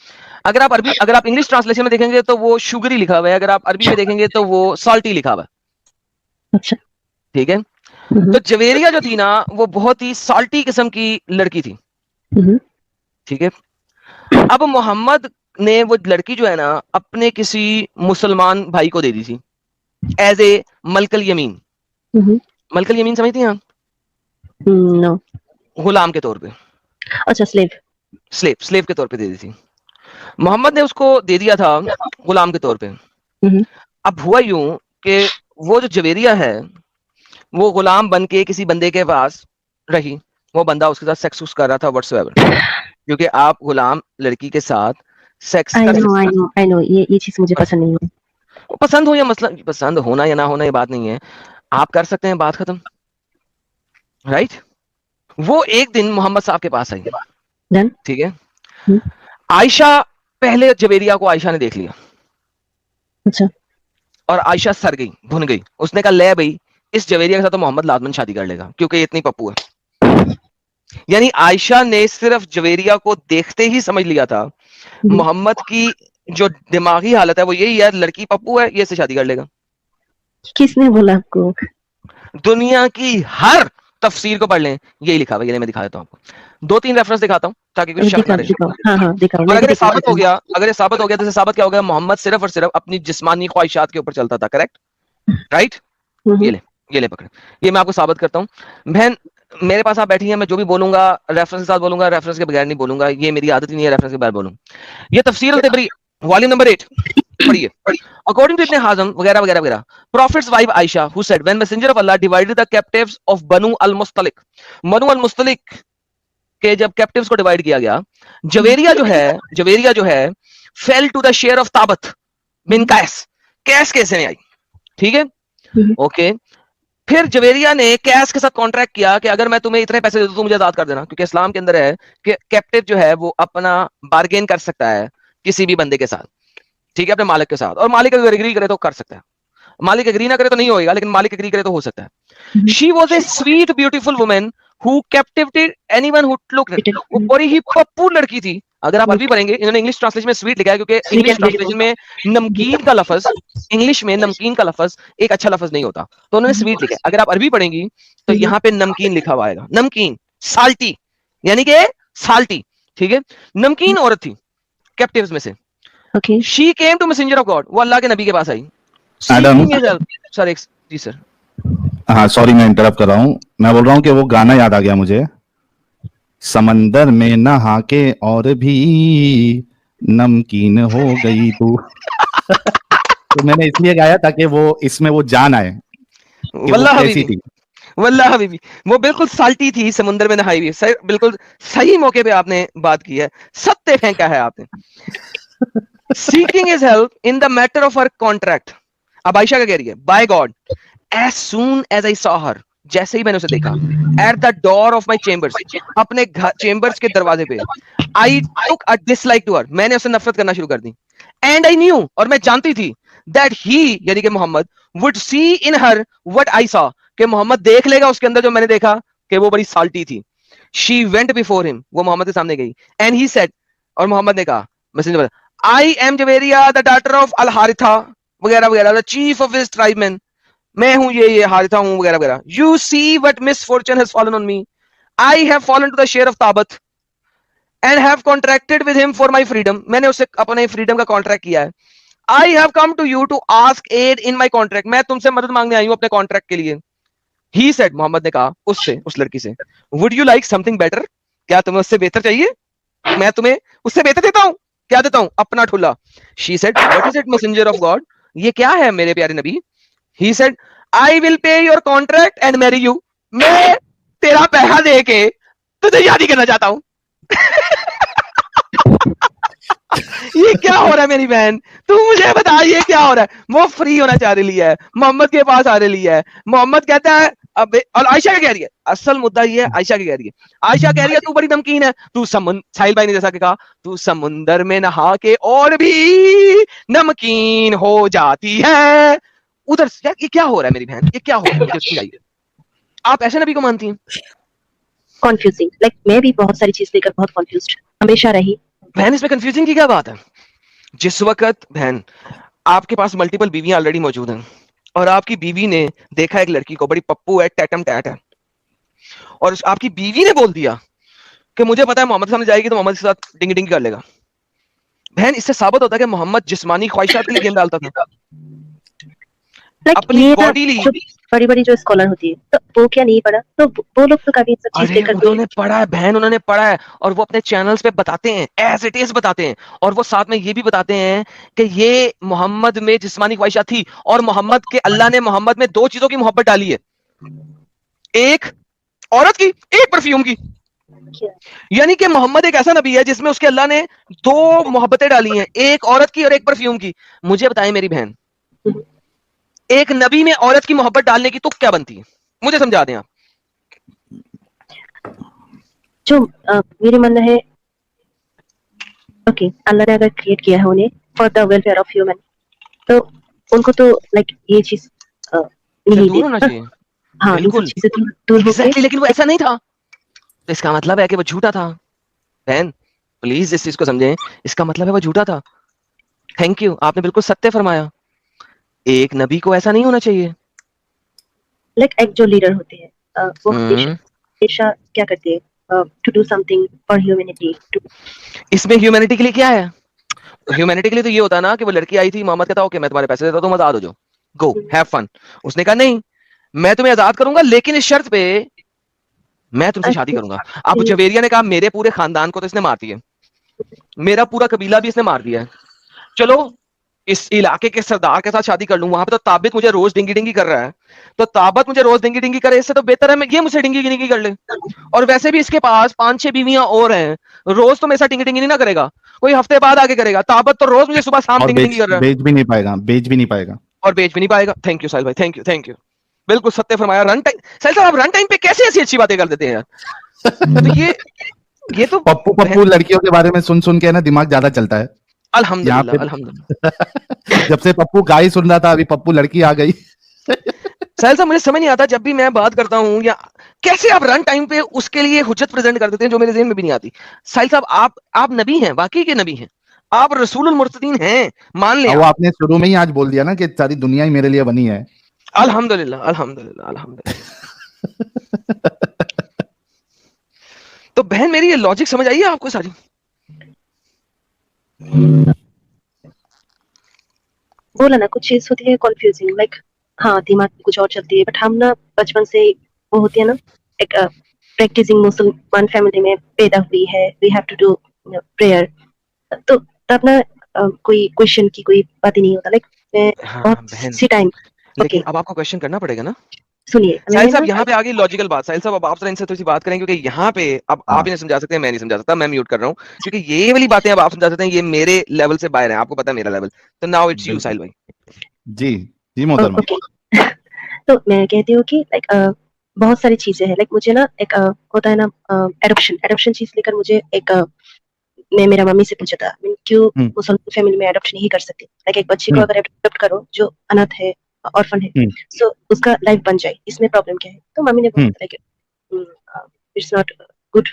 अगर आप इंग्लिश ट्रांसलेशन में देखेंगे तो वो शुगरी लिखा हुआ है, अगर आप अरबी में देखेंगे तो वो साल्टी लिखा हुआ है। अच्छा। ठीक है, तो जवेरिया जो थी ना, वो बहुत ही साल्टी किस्म की लड़की थी। ठीक है, अब मोहम्मद ने वो लड़की जो है ना, अपने किसी मुसलमान भाई को दे दी थी एज ए मलकल यमीन। मलकल यमीन समझती हैं आप? नो। गुलाम के तौर पे, अच्छा, स्लेव। स्लेव के तौर पे दे दी थी। मोहम्मद ने उसको दे दिया था गुलाम के तौर पे। अब हुआ यूं कि वो जो जवेरिया है, वो गुलाम बन के किसी बंदे के पास रही, वो बंदा उसके साथ सेक्स कर रहा था व्हाटसोएवर, क्योंकि आप गुलाम लड़की के साथ सेक्स आई कर नो सकते आई हैं। नो आई नो, ये चीज मुझे पसंद नहीं है। वो पसंद हो या मसला, पसंद होना या ना होना ये बात नहीं है, आप कर सकते हैं, बात खत्म, राइट। वो एक दिन मोहम्मद साहब के पास आई। डन। ठीक है, आयशा, पहले जवेरिया को आयशा ने देख लिया अच्छा। और आयशा सर गई, भुन गई। उसने कहा ले भाई, इस जवेरिया के साथ तो मोहम्मद लाजमन शादी कर लेगा, क्योंकि ये इतनी पप्पू है। यानी आयशा ने सिर्फ जवेरिया को देखते ही समझ लिया था मोहम्मद की जो दिमागी हालत है वो यही है, लड़की पप्पू है, ये से शादी कर लेगा। किसने बोला आपको? दुनिया की हर तफसीर को पढ़ लें, यही लिखा हुआ है। ये मैं दिखा देता हूँ आपको, 2-3 रेफरेंस दिखाता हूँ ताकि कोई शक ना दिखाओ रहे। दिखाओ, हाँ हाँ दिखाओ, और अगर ये नेगेटिव साबित हो पॉजिटिव। गया, तो इससे साबित क्या हो गया, मोहम्मद सिर्फ और सिर्फ अपनी जिस्मानी ख्वाहिशात के ऊपर चलता था, करेक्ट, राइट। ये ले पकड़े, ये मैं आपको साबित करता हूँ। बहन मेरे पास आप बैठी हैं, मैं जो भी बोलूंगा रेफरेंस के साथ बोलूंगा, रेफरेंस के बगैर नहीं बोलूंगा, ये मेरी आदत ही नहीं है रेफरेंस के बगैर बोलूं। ये तफसीर अल-तबरी वॉल्यूम नंबर 8 पढ़िए। According to Ibn Hazm वगैरह वगैरह वगैरह, Prophet's wife Aisha who said when messenger of Allah divided the captives of Banu al-Mustalik, Banu al-Mustalik के जब कैप्टिव्स को डिवाइड किया गया, जवेरिया जो है fell to the share of Thabit bin कैस, कैस कैसे नहीं आई। ठीक है, ओके। फिर जवेरिया ने कैस के साथ कॉन्ट्रैक्ट किया कि अगर मैं तुम्हें इतने पैसे दे दूं तो मुझे आजाद कर देना, क्योंकि इस्लाम के अंदर है कि कैप्टिव जो है वो अपना बार्गेन कर सकता है किसी भी बंदे के साथ, ठीक है, अपने मालिक के साथ, और मालिक अगर एग्री करे तो कर सकता है, मालिक एग्री ना करे तो नहीं होएगा, लेकिन मालिक एग्री करे तो हो सकता है। She was a sweet beautiful women who captivated anyone who looked at. वो बड़ी ही पप्पू लड़की थी। अगर आप अरबी पढ़ेंगे, इन्होंने इंग्लिश ट्रांसलेशन में स्वीट लिखा है, क्योंकि इंग्लिश ट्रांसलेशन में नमकीन का लफ्ज, इंग्लिश में नमकीन का लफ्ज एक अच्छा लफ्ज नहीं होता, तो उन्होंने स्वीट लिखा है। अगर आप अरबी पढ़ेंगी तो यहाँ पे नमकीन लिखा हुआ आएगा, नमकीन, साल्टी, यानी कि साल्टी। ठीक है, नमकीन औरत थी कैप्टिव्स में से। She came to messenger of God, वो अल्लाह के नबी के पास आई। एडम, सर जी सर, हाँ सॉरी मैं इंटरप्ट कर रहा हूँ। मैं बोल रहा हूँ कि वो गाना याद आ गया मुझे, समंदर में नहा के और भी नमकीन हो गई तू। तो मैंने इसलिए गाया ताकि वो इसमें वो जान आए कि वो कैसी थी। वल्लाह हबीबी, वो बिल्कुल साल्टी थी, समुद्र में नहाई हुई। सही, बिल्कुल सही मौके पे आपने बात की है, सत्य फेंका है आपने। Seeking his help in the matter of her contract. अब आयशा क्या कह रही है, by God as soon as I saw her, जैसे ही मैंने उसे देखा, at the door of my chambers, अपने चेम्बर्स के दरवाजे पे, आई टुक अ डिसलाइक टू हर, मैंने उसे नफरत करना शुरू कर दी। एंड आई न्यू, और मैं जानती थी, दैट ही यानी कि Muhammad would see in her what I saw, कि मोहम्मद देख लेगा उसके अंदर जो मैंने देखा कि वो बड़ी साल्टी थी। शी वेंट बिफोर हिम, वो मोहम्मद के सामने गई, एंड ही सेड, और मोहम्मद ने कहा, messenger, I am Juwayriya the daughter of al Haritha वगैरह वगैरह, the chief of his tribesman, मैं हूं ये हारिथा हूं वगैरह वगैरह। You see what misfortune has fallen on me, I have fallen to the share of Thabit and have contracted with him for my freedom, मैंने उससे अपने फ्रीडम का कॉन्ट्रैक्ट किया है। I have come to you to ask aid in my contract, मैं तुमसे मदद मांगने आई हूं अपने कॉन्ट्रैक्ट के लिए। ही सेड, मोहम्मद ने कहा उससे, उस लड़की से, would you like something better, क्या तुम्हें उससे बेहतर चाहिए, मैं तुम्हें उससे बेहतर देता हूं, क्या देता हूं, अपना ठुल्ला। She said, what is it messenger of God, ये क्या है मेरे प्यारे नबी। He said, I will pay your contract and marry you, मैं तेरा पैसा दे के तुझे शादी करना चाहता हूं। ये क्या हो रहा है मेरी बहन, तू मुझे बता ये क्या हो रहा है। वो फ्री होना चाह रही है, मोहम्मद के पास आ रही है, मोहम्मद कहता है अब, और आयशा क्या कह रही है, असल मुद्दा ये है, आयशा क्या कह रही है, आयशा कह रही है तू बड़ी नमकीन है, तू साहिल भाई ने जैसा कि कहा, तू समुंदर में नहा के और भी नमकीन हो जाती है। उधर ये क्या हो रहा है मेरी बहन, ये क्या हो रहा है, मुझे समझाइए। आप ऐसे नबी को मानती हैं? कंफ्यूजिंग, लाइक मैं भी बहुत सारी चीज लेकर बहुत कंफ्यूज्ड हमेशा रही। बहन इसमें कंफ्यूजिंग की क्या बात है? जिस वक्त बहन आपके पास मल्टीपल बीवियां ऑलरेडी मौजूद हैं और आपकी बीवी ने देखा एक लड़की को, बड़ी पप्पू है, टैटम टैट है, और आपकी बीवी ने बोल दिया कि मुझे पता है मोहम्मद के सामने जाएगी तो मोहम्मद के साथ डिंगी डिंगी कर लेगा। बहन इससे साबित होता है कि मोहम्मद जिस्मानी ख्वाहिशात के लिए गेम डालता था, अपनी बॉडी ली। बड़ी बड़ी जो स्कॉलर होती है तो वो क्या नहीं पढ़ा, तो वो लोग तो कभी सब चीज लेकर, उन्होंने पढ़ा है बहन, उन्होंने पढ़ा है, और वो अपने चैनल्स पे बताते हैं, एज इट इज बताते हैं, और वो साथ में ये भी बताते हैं कि ये मोहम्मद में जिस्मानी ख्वाहिशात थी, और मोहम्मद के अल्लाह ने मोहम्मद में दो चीजों की मोहब्बत डाली है, एक औरत की, एक परफ्यूम की। यानी कि मोहम्मद एक ऐसा नबी है जिसमें उसके अल्लाह ने दो मोहब्बतें डाली हैं, एक औरत की और एक परफ्यूम की। मुझे बताएं मेरी बहन, एक नबी में औरत की मोहब्बत डालने की तुक क्या बनती है, मुझे समझा दें आप। जो मेरे मन है, ओके, अल्लाह ने अगर क्रिएट किया है उन्हें for the welfare of human, तो उनको तो लाइक ये चीज नहीं दूर होना चाहिए। हाँ, बिल्कुल चीजें दूर हो गई, लेकिन वो ऐसा नहीं था, तो इसका मतलब है कि वो झूठा था। बहन प्लीज इस चीज को समझें, इसका मतलब है वो झूठा था। थैंक यू, आपने बिल्कुल सत्य फरमाया। एक नबी को ऐसा नहीं होना चाहिए। लाइक एक जो लीडर होते हैं वो हमेशा क्या करते हैं, to do something for humanity. इसमें ह्यूमैनिटी के लिए क्या है? ह्यूमैनिटी के लिए तो ये होता है ना कि वो लड़की आई थी, मोहम्मद कहता ओके मैं तुम्हारे पैसे देता हूं, तुम आजाद हो जाओ, गो हैव फन। उसने कहा नहीं, मैं तुम्हें आजाद करूंगा लेकिन इस शर्त पे मैं तुमसे शादी करूंगा। अब जवेरिया ने कहा मेरे पूरे खानदान को तो इसने मार दिया, मेरा पूरा कबीला भी इसने मार दिया है, चलो इस इलाके के सरदार के साथ शादी कर लूं, वहां पे तो ताबित मुझे रोज डिंगी डिंगी कर रहा है, तो ताबत मुझे रोज डिंगी डिंगी करे, इससे तो बेहतर है मैं ये मुझसे डिंगी डिंगी कर ले। और वैसे भी इसके पास 5-6 बीवियां और हैं, रोज तो मेरे साथ डिंगी डिंगी नहीं ना करेगा, कोई हफ्ते बाद आगे करेगा। ताबत तो रोज मुझे सुबह शाम डिंगी डिंगी कर रहा है, बेच भी नहीं पाएगा, बेच भी नहीं पाएगा, और बेच भी नहीं पाएगा। थैंक यू साहिल भाई, थैंक यू, थैंक यू, बिल्कुल सत्य फरमाया। रन टाइम साहिल साहब, आप रन टाइम पे कैसे ऐसी अच्छी बातें कर देते हैं यार। तो ये तो पप्पू लड़कियों के बारे में सुन सुन के ना दिमाग ज्यादा चलता है। अल्हम्दुलिल्लाह, अल्हम्दुलिल्लाह। जब से पप्पू गाय सुन रहा था, अभी पप्पू लड़की आ गई। साहिल साहब मुझे समझ नहीं आता, जब भी मैं बात करता हूँ या कैसे आप रन टाइम पे उसके लिए हुज्जत प्रेजेंट कर देते हैं जो मेरे ज़हन में भी नहीं आती। साहिल साहब आप नबी हैं, वाकई के नबी हैं, आप रसूलुल मुर्सलीन हैं, मान लें। वो आपने शुरू में ही आज बोल दिया ना कि सारी दुनिया ही मेरे लिए बनी है। अल्हम्दुलिल्लाह, अल्हम्दुलिल्लाह, अल्हम्दुलिल्लाह। तो बहन मेरी ये लॉजिक समझ आई है आपको सारी? बोला ना, कुछ चीज होती है कंफ्यूजिंग, लाइक हाँ दिमाग में कुछ और चलती है, बट हम ना बचपन से वो होती है ना, एक प्रैक्टिसिंग मुसलमान फैमिली में पैदा हुई है, we have to do prayer, तो तब ना कोई क्वेश्चन की कोई बात ही नहीं होता, लाइक बहुत सी टाइम। लेकिन अब आपको क्वेश्चन करना पड़ेगा ना। सुनिए साहिल साहब, यहाँ पे आ गई लॉजिकल बात। साहिल साहब अब आप इनसे थोड़ी सी बात करें, क्योंकि यहाँ पे अब आप इन्हें समझा सकते हैं, मैं नहीं समझा सकता, मैं म्यूट कर रहा हूँ, क्योंकि ये वाली बातें अब आप समझा सकते हैं, ये मेरे लेवल से बाहर है, आपको पता है मेरा लेवल। तो नाउ इट्स यू साहिल भाई। जी जी मोहतरमा। तो मैं कहती हूँ कि लाइक बहुत सारी चीजें हैं, लाइक मुझे ना एक होता है ना एडॉप्शन चीज लेकर मुझे एक मैं मेरा मम्मी से पूछा था क्यों मुसलमान फैमिली में एडॉप्ट नहीं कर सकते, लाइक एक बच्चे को अगर एडॉप्ट करो जो अनाथ है, ऑर्फन है, सो उसका लाइफ बन जाए, इसमें प्रॉब्लम क्या है? तो मम्मी ने बोला था like it's not good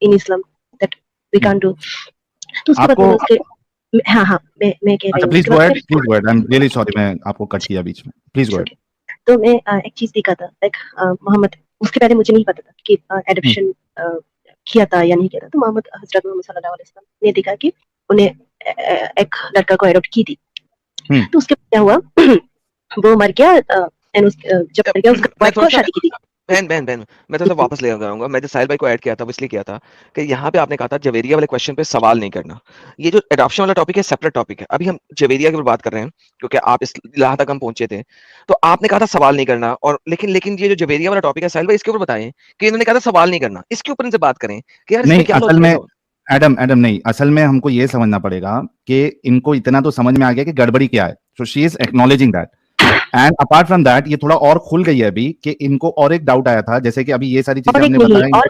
in Islam that we can do. तो उसके बाद मैंने उसके हाँ मैं कह रही हूँ। Please go ahead, I am really sorry, मैं आपको कट किया बीच में, प्लीज गो अहेड। तो मैं एक चीज देखा था, लाइक मोहम्मद, उसके पहले मुझे नहीं पता था कि एडॉप्शन किया था या नहीं किया था, तो मोहम्मद हजरत मोहम्मद सल्लल्लाहु अलैहि वसल्लम ने देखा कि उन्हें एक लड़का को एडॉप्ट की थी। तो उसके बाद क्या हुआ, वो मर गया, जब मर गया उसका वाइफ को शादी की थी। बहन मैं तो वापस ले आऊंगा। मैं जो साहिल भाई को ऐड किया था वो इसलिए किया था कि यहाँ पे आपने कहा था जवेरिया वाले क्वेश्चन पे सवाल नहीं करना। ये जो एडॉप्शन वाला टॉपिक है सेपरेट टॉपिक है, अभी हम जवेरिया के ऊपर बात कर रहे हैं क्योंकि आप इस यहाँ तक हम पहुंचे थे। तो आपने कहा था सवाल नहीं करना, और लेकिन ये जो जवेरिया वाला टॉपिक है साहिल भाई इसके ऊपर बताएं कि इन्होंने कहा था सवाल नहीं करना, इसके ऊपर इनसे बात करें कि यार इसमें क्या असल में एडम नहीं, असल में हमको ये समझना पड़ेगा कि इनको इतना तो समझ में आ गया कि गड़बड़ी क्या है, so she is acknowledging that, and apart from that ये थोड़ा और खुल गई है अभी कि इनको और एक डाउट आया था, जैसे कि अभी ये सारी चीजें हमने बताई, और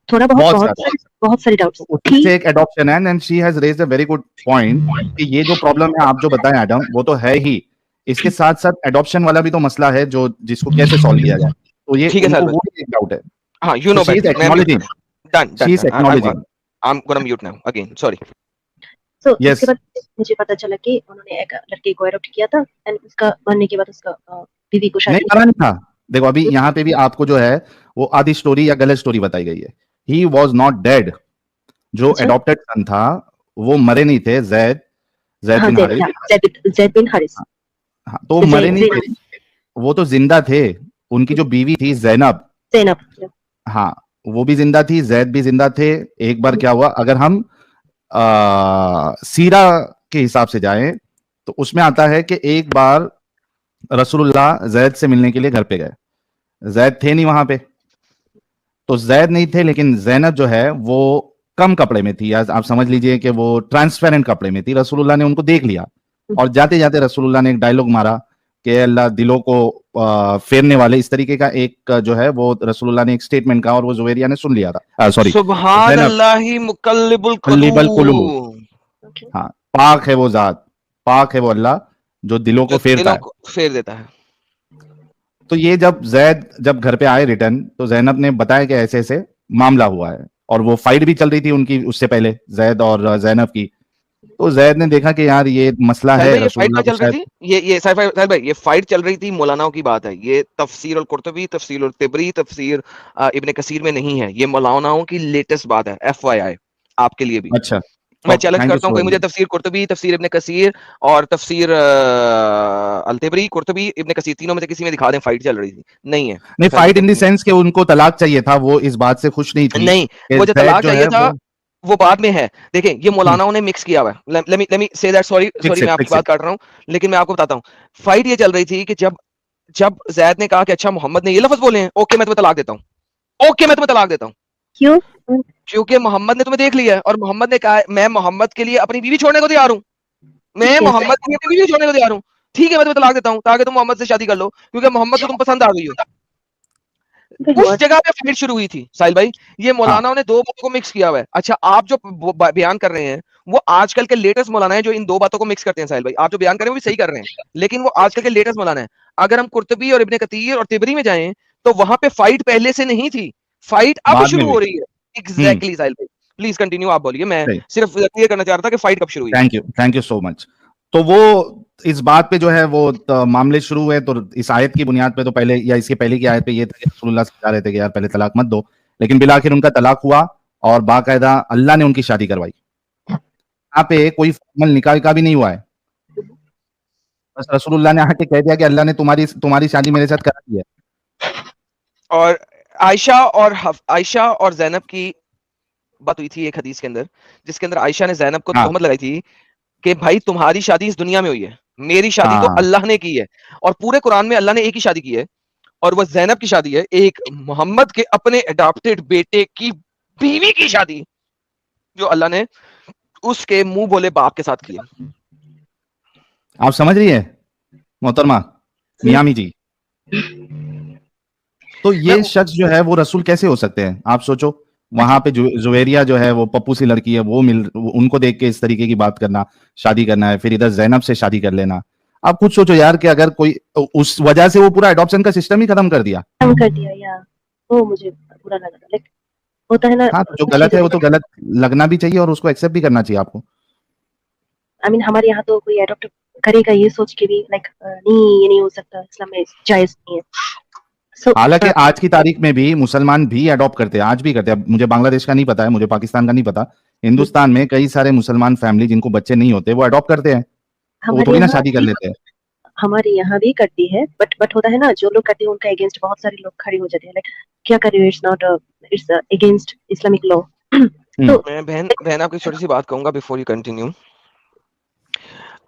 थोड़ा बहुत सारी डाउट्स उससे एक एडॉप्शन है, and she has raised a very good point कि ये जो प्रॉब्लम है आप जो बताएं एडम वो तो है ही, इसके साथ साथ एडॉप्शन वाला भी तो मसला है जो जिसको कैसे सॉल्व किया जाए, तो ये ठीक है सर, वो एक डाउट है। हां you know better, done she is acknowledging, I am gonna mute now again, sorry. So उसके बाद मुझे पता चला कि उन्होंने एक लड़के को एडॉप्ट किया था, एंड उसका मरने के बाद उसका बीवी को शादी नहीं करा नहीं था। देखो अभी यहाँ पे भी आपको जो है वो आधी स्टोरी या गलत स्टोरी बताई गई है। ही वॉज नॉट डेड, जो एडॉप्टेड सन था वो मरे नहीं थे, जैद बिन हारिस, हाँ, तो मरे नहीं थे, वो तो जिंदा थे। उनकी जो बीवी थी जैनब, हाँ वो भी जिंदा थी, जैद भी जिंदा थे। एक बार क्या हुआ, अगर हम सीरा के हिसाब से जाएं तो उसमें आता है कि एक बार रसूलुल्लाह जैद से मिलने के लिए घर पे गए, जैद थे नहीं वहां पे, तो जैद नहीं थे, लेकिन जैनब जो है वो कम कपड़े में थी, आप समझ लीजिए कि वो ट्रांसपेरेंट कपड़े में थी। रसूलुल्लाह ने उनको देख लिया और जाते जाते रसूलुल्लाह ने एक डायलॉग मारा कि अल्लाह दिलों को फेरने वाले, इस तरीके का एक जो है वो रसूलुल्लाह ने एक स्टेटमेंट कहा और वो जुवेरिया ने सुन लिया था। सॉरी, सुभान अल्लाही मुकल्लिबुल कुलूब, हाँ पाक है वो जात, पाक है वो अल्लाह जो दिलों को फेर देता है। तो ये जब घर पे आए रिटर्न, तो जैनब ने बताया कि ऐसे ऐसे मामला हुआ है, और वो फाइट भी चल रही थी उनकी उससे पहले जैद और जैनब की। तो जैद ने देखा कि यार ये मसला है, ये फाइट चल रही थी, ये साहिल भाई ये फाइट चल रही थी मौलानाओं की बात है, ये तफसीर अल कुर्तुबी, तफसीर अल तिबरी, तफसीर इब्न कसीर में नहीं है, ये मौलानाओं की लेटेस्ट बात है, FYI आपके लिए भी। अच्छा, मैं चैलेंज करता हूं कोई मुझे तफसीर कुर्तुबी, तफसीर इब्न कसीर और तफसीर अल तिबरी, कुर्तुबी, इब्न कसीर, तीनों में से किसी में दिखा दें फाइट चल रही थी। नहीं है, नहीं फाइट इन द सेंस कि उनको तलाक चाहिए था, वो इस बात से खुश नहीं थी। नहीं, वो जो तलाक चाहिए था वो बाद में है। देखें ये मौलानाओं ने मिक्स किया हुआ है। Let me say that, sorry मैं आपकी बात काट रहा हूं, लेकिन मैं आपको बताता हूं फाइट ये चल रही थी कि जब जैद ने कहा कि अच्छा मोहम्मद ने ये लफ्ज बोले हैं, ओके मैं तुम्हें तलाक देता हूं, ओके मैं तुम्हें तलाक देता हूं। क्यों? क्योंकि मोहम्मद ने तुम्हें देख लिया है, और मोहम्मद ने कहा मैं मोहम्मद के लिए अपनी बीवी छोड़ने को तैयार हूं, मैं मोहम्मद के लिए अपनी बीवी छोड़ने को तैयार हूं, ठीक है मैं तुम्हें तलाक देता हूं ताकि तुम मोहम्मद से शादी कर लो, क्योंकि मोहम्मद को तुम पसंद आ गई हो। उस जगह पे फाइट शुरू हुई थी साहिल भाई। ये मौलानाओं ने दो बातों को मिक्स किया हुआ है। अच्छा आप जो बयान कर रहे हैं वो आजकल के लेटेस्ट मौलाना है जो इन दो बातों को मिक्स करते हैं साहिल भाई। आप जो बयान कर रहे हैं वो भी सही कर रहे हैं, लेकिन वो आजकल के लेटेस्ट मौलाना है। अगर हम कुर्तुबी और इब्ने कतीर और तिबरी में जाएं तो वहां पे फाइट पहले से नहीं थी, फाइट अब शुरू हो रही है। एग्जैक्टली साहिल भाई, प्लीज कंटिन्यू, आप बोलिए, मैं सिर्फ क्लियर करना चाह रहा था कि फाइट कब शुरू हुई। Thank you so much. तो वो इस बात पे जो है वो मामले शुरू हुए, तो इस आयत की बुनियाद पे तो पहले या इसके पहले की आयत पे ये था कि रसूलुल्लाह समझा रहे थे कि यार पहले तलाक मत दो, लेकिन बिलाखिर उनका तलाक हुआ और बाकायदा अल्लाह ने उनकी शादी करवाई। यहाँ पे कोई फॉर्मल निकाह का भी नहीं हुआ है, बस रसूलुल्लाह ने आके कह दिया कि अल्लाह ने तुम्हारी शादी मेरे साथ करा दी है। और आयशा और ज़ैनब की बात हुई थी एक हदीस के अंदर, जिसके अंदर आयशा ने ज़ैनब को तोहमत लगाई थी कि भाई तुम्हारी शादी इस दुनिया में हुई है, मेरी शादी तो अल्लाह ने की है। और पूरे कुरान में अल्लाह ने एक ही शादी की है, और वो ज़ैनब की शादी है, एक मोहम्मद के अपने अडॉप्टेड बेटे की बीवी की शादी, जो अल्लाह ने उसके मुंह बोले बाप के साथ की है। आप समझ रही है मोहतरमा मियामी जी? तो ये शख्स जो है वो रसूल कैसे हो सकते हैं? आप सोचो, वहां पे जुवेरिया जो है वो पप्पू सी लड़की है, उनको देख के इस तरीके की बात करना, शादी करना है, फिर इधर जैनब से शादी कर लेना। आप खुद सोचो यार कि अगर कोई उस वजह से वो पूरा एडॉप्शन का सिस्टम ही खत्म कर दिया। या वो मुझे बुरा लगा। लाइक होता है ना, हाँ, तो जो गलत है वो तो गलत लगना भी चाहिए और उसको एक्सेप्ट भी करना चाहिए आपको। आई मीन हमारे यहाँ तो कोई अडॉप्ट करेगा ये सोच के भी लाइक नहीं, ये नहीं हो सकता, इस्लाम में जायज नहीं है। हालांकि आज की तारीख में भी मुसलमान भी अडॉप्ट करते हैं, आज भी करते हैं। मुझे बांग्लादेश का नहीं पता है, मुझे पाकिस्तान का नहीं पता। हिंदुस्तान में कई सारे मुसलमान फैमिली जिनको बच्चे नहीं होते वो अडॉप्ट करते हैं, तो वो थोड़ी ना शादी कर लेते हैं। हमारे यहाँ भी करती है, बट होता है ना, जो लोग करते हैं उनका अगेंस्ट बहुत सारे लोग खड़े हो जाते हैं। लाइक क्या करे, it's not it's against Islamic law. तो मैं बहन आपको छोटी सी बात कहूंगा बिफोर यू कंटिन्यू।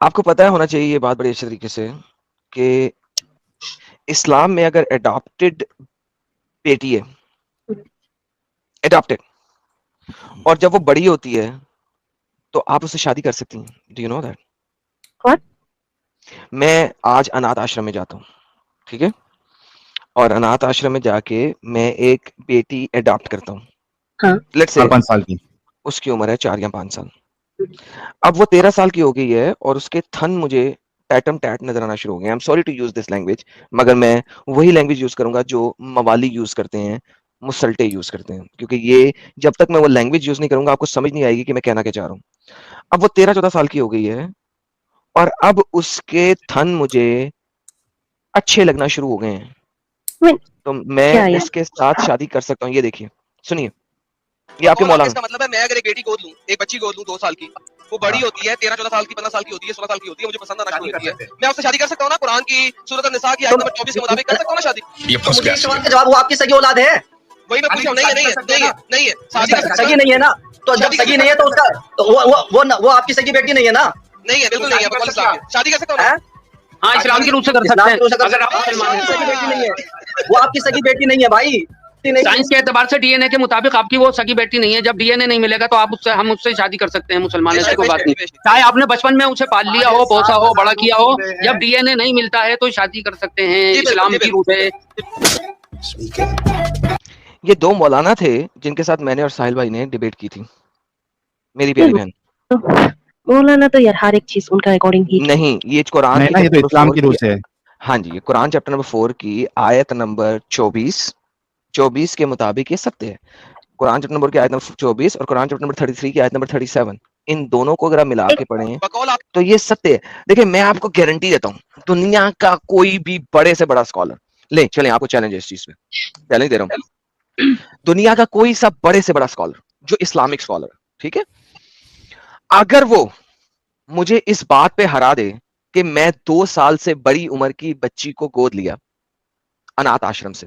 आपको पता है होना चाहिए ये बात बड़ी अच्छे तरीके से कि इस्लाम में अगर अडॉप्टेड बेटी है, अडॉप्टेड, और जब वो बड़ी होती है तो आप उससे शादी कर सकती हैं। Do you know that? What? मैं आज अनाथ आश्रम में जाता हूँ, ठीक है, और अनाथ आश्रम में जाके मैं एक बेटी अडॉप्ट करता हूँ। हाँ। लेट्स से 5 साल की, उसकी उम्र है 4 या 5 साल। अब वो 13 साल की हो गई है और उसके थन मुझे टैटम टैट नजर आना शुरू हो गए। I am sorry to use this language, मगर मैं वही लैंग्वेज यूज करूंगा जो मवाली यूज करते हैं, मुसल्टे यूज करते हैं, क्योंकि ये जब तक मैं वो लैंग्वेज यूज नहीं करूंगा आपको समझ नहीं आएगी कि मैं कहना क्या चाह रहा हूँ। अब वो 13-14 साल की हो गई है और अब उसके थन मुझे अच्छे लगना शुरू हो गए हैं, तो मैं इसके साथ शादी कर सकता हूँ। ये देखिए, सुनिए, ये आपके मौलाना। इसका मतलब है मैं अगर एक बेटी गोद लूं, एक बच्ची गोद लूं 2 साल की, वो बड़ी होती है 13-14 साल की, 15 साल की होती है, 16 साल की होती है, मुझे पसंद आना शुरू होती है, मैं उससे शादी कर सकता हूं ना? कुरान की सूरत अन-निसा की आयत नंबर 24 के मुताबिक कर सकता हूं ना शादी? ये फंस गया। सवाल का जवाब, वो आपकी सगी औलाद है? वही मैं पूछ रहा हूं। नहीं है सगी नहीं है ना? तो जब सगी नहीं है तो उसका तो वो आपकी सगी बेटी नहीं है ना? नहीं है, बिल्कुल नहीं है। शादी कर सकता हूं ना? हाँ, इस्लाम के रूप से कर सकते हैं अगर आप मुसलमान हैं। सगी बेटी नहीं है, वो आपकी सगी बेटी नहीं है भाई। साइंस के एतबार से डीएनए के मुताबिक आपकी वो सगी बेटी नहीं है। जब डीएनए नहीं मिलेगा तो हम उससे शादी कर सकते हैं। मुसलमान ऐसी कोई बात नहीं, चाहे आपने बचपन में उसे पाल लिया हो, पोसा हो, बड़ा किया हो, जब डीएनए नहीं मिलता है तो शादी कर सकते हैं। इस्लाम की रूह है। ये 2 मौलाना थे जिनके साथ मैंने और साहिल भाई ने डिबेट की थी, मेरी प्यारी बहन। मौलाना तो यार हर एक चीज उनका अकॉर्डिंग ही नहीं, ये कुरान नहीं ना, ये तो इस्लाम की रूह से है। हाँ जी, ये कुरान चैप्टर नंबर 4 की आयत नंबर 24 के मुताबिक ये सत्य है। कुरान चैप्टर नंबर की आयत नंबर 24 और कुरान चैप्टर नंबर 33 की आयत नंबर 37, इन दोनों को अगर आप मिला के पढ़ें तो ये सत्य है। देखिए, मैं आपको गारंटी देता हूँ, दुनिया का कोई भी बड़े से बड़ा स्कॉलर, ले चले आपको चैलेंज है इस चीज में, चैलेंज दे रहा हूँ, दुनिया का कोई सा बड़े से बड़ा स्कॉलर जो इस्लामिक स्कॉलर, ठीक है, अगर वो मुझे इस बात पे हरा दे कि मैं 2 साल से बड़ी उम्र की बच्ची को गोद लिया अनाथ आश्रम से,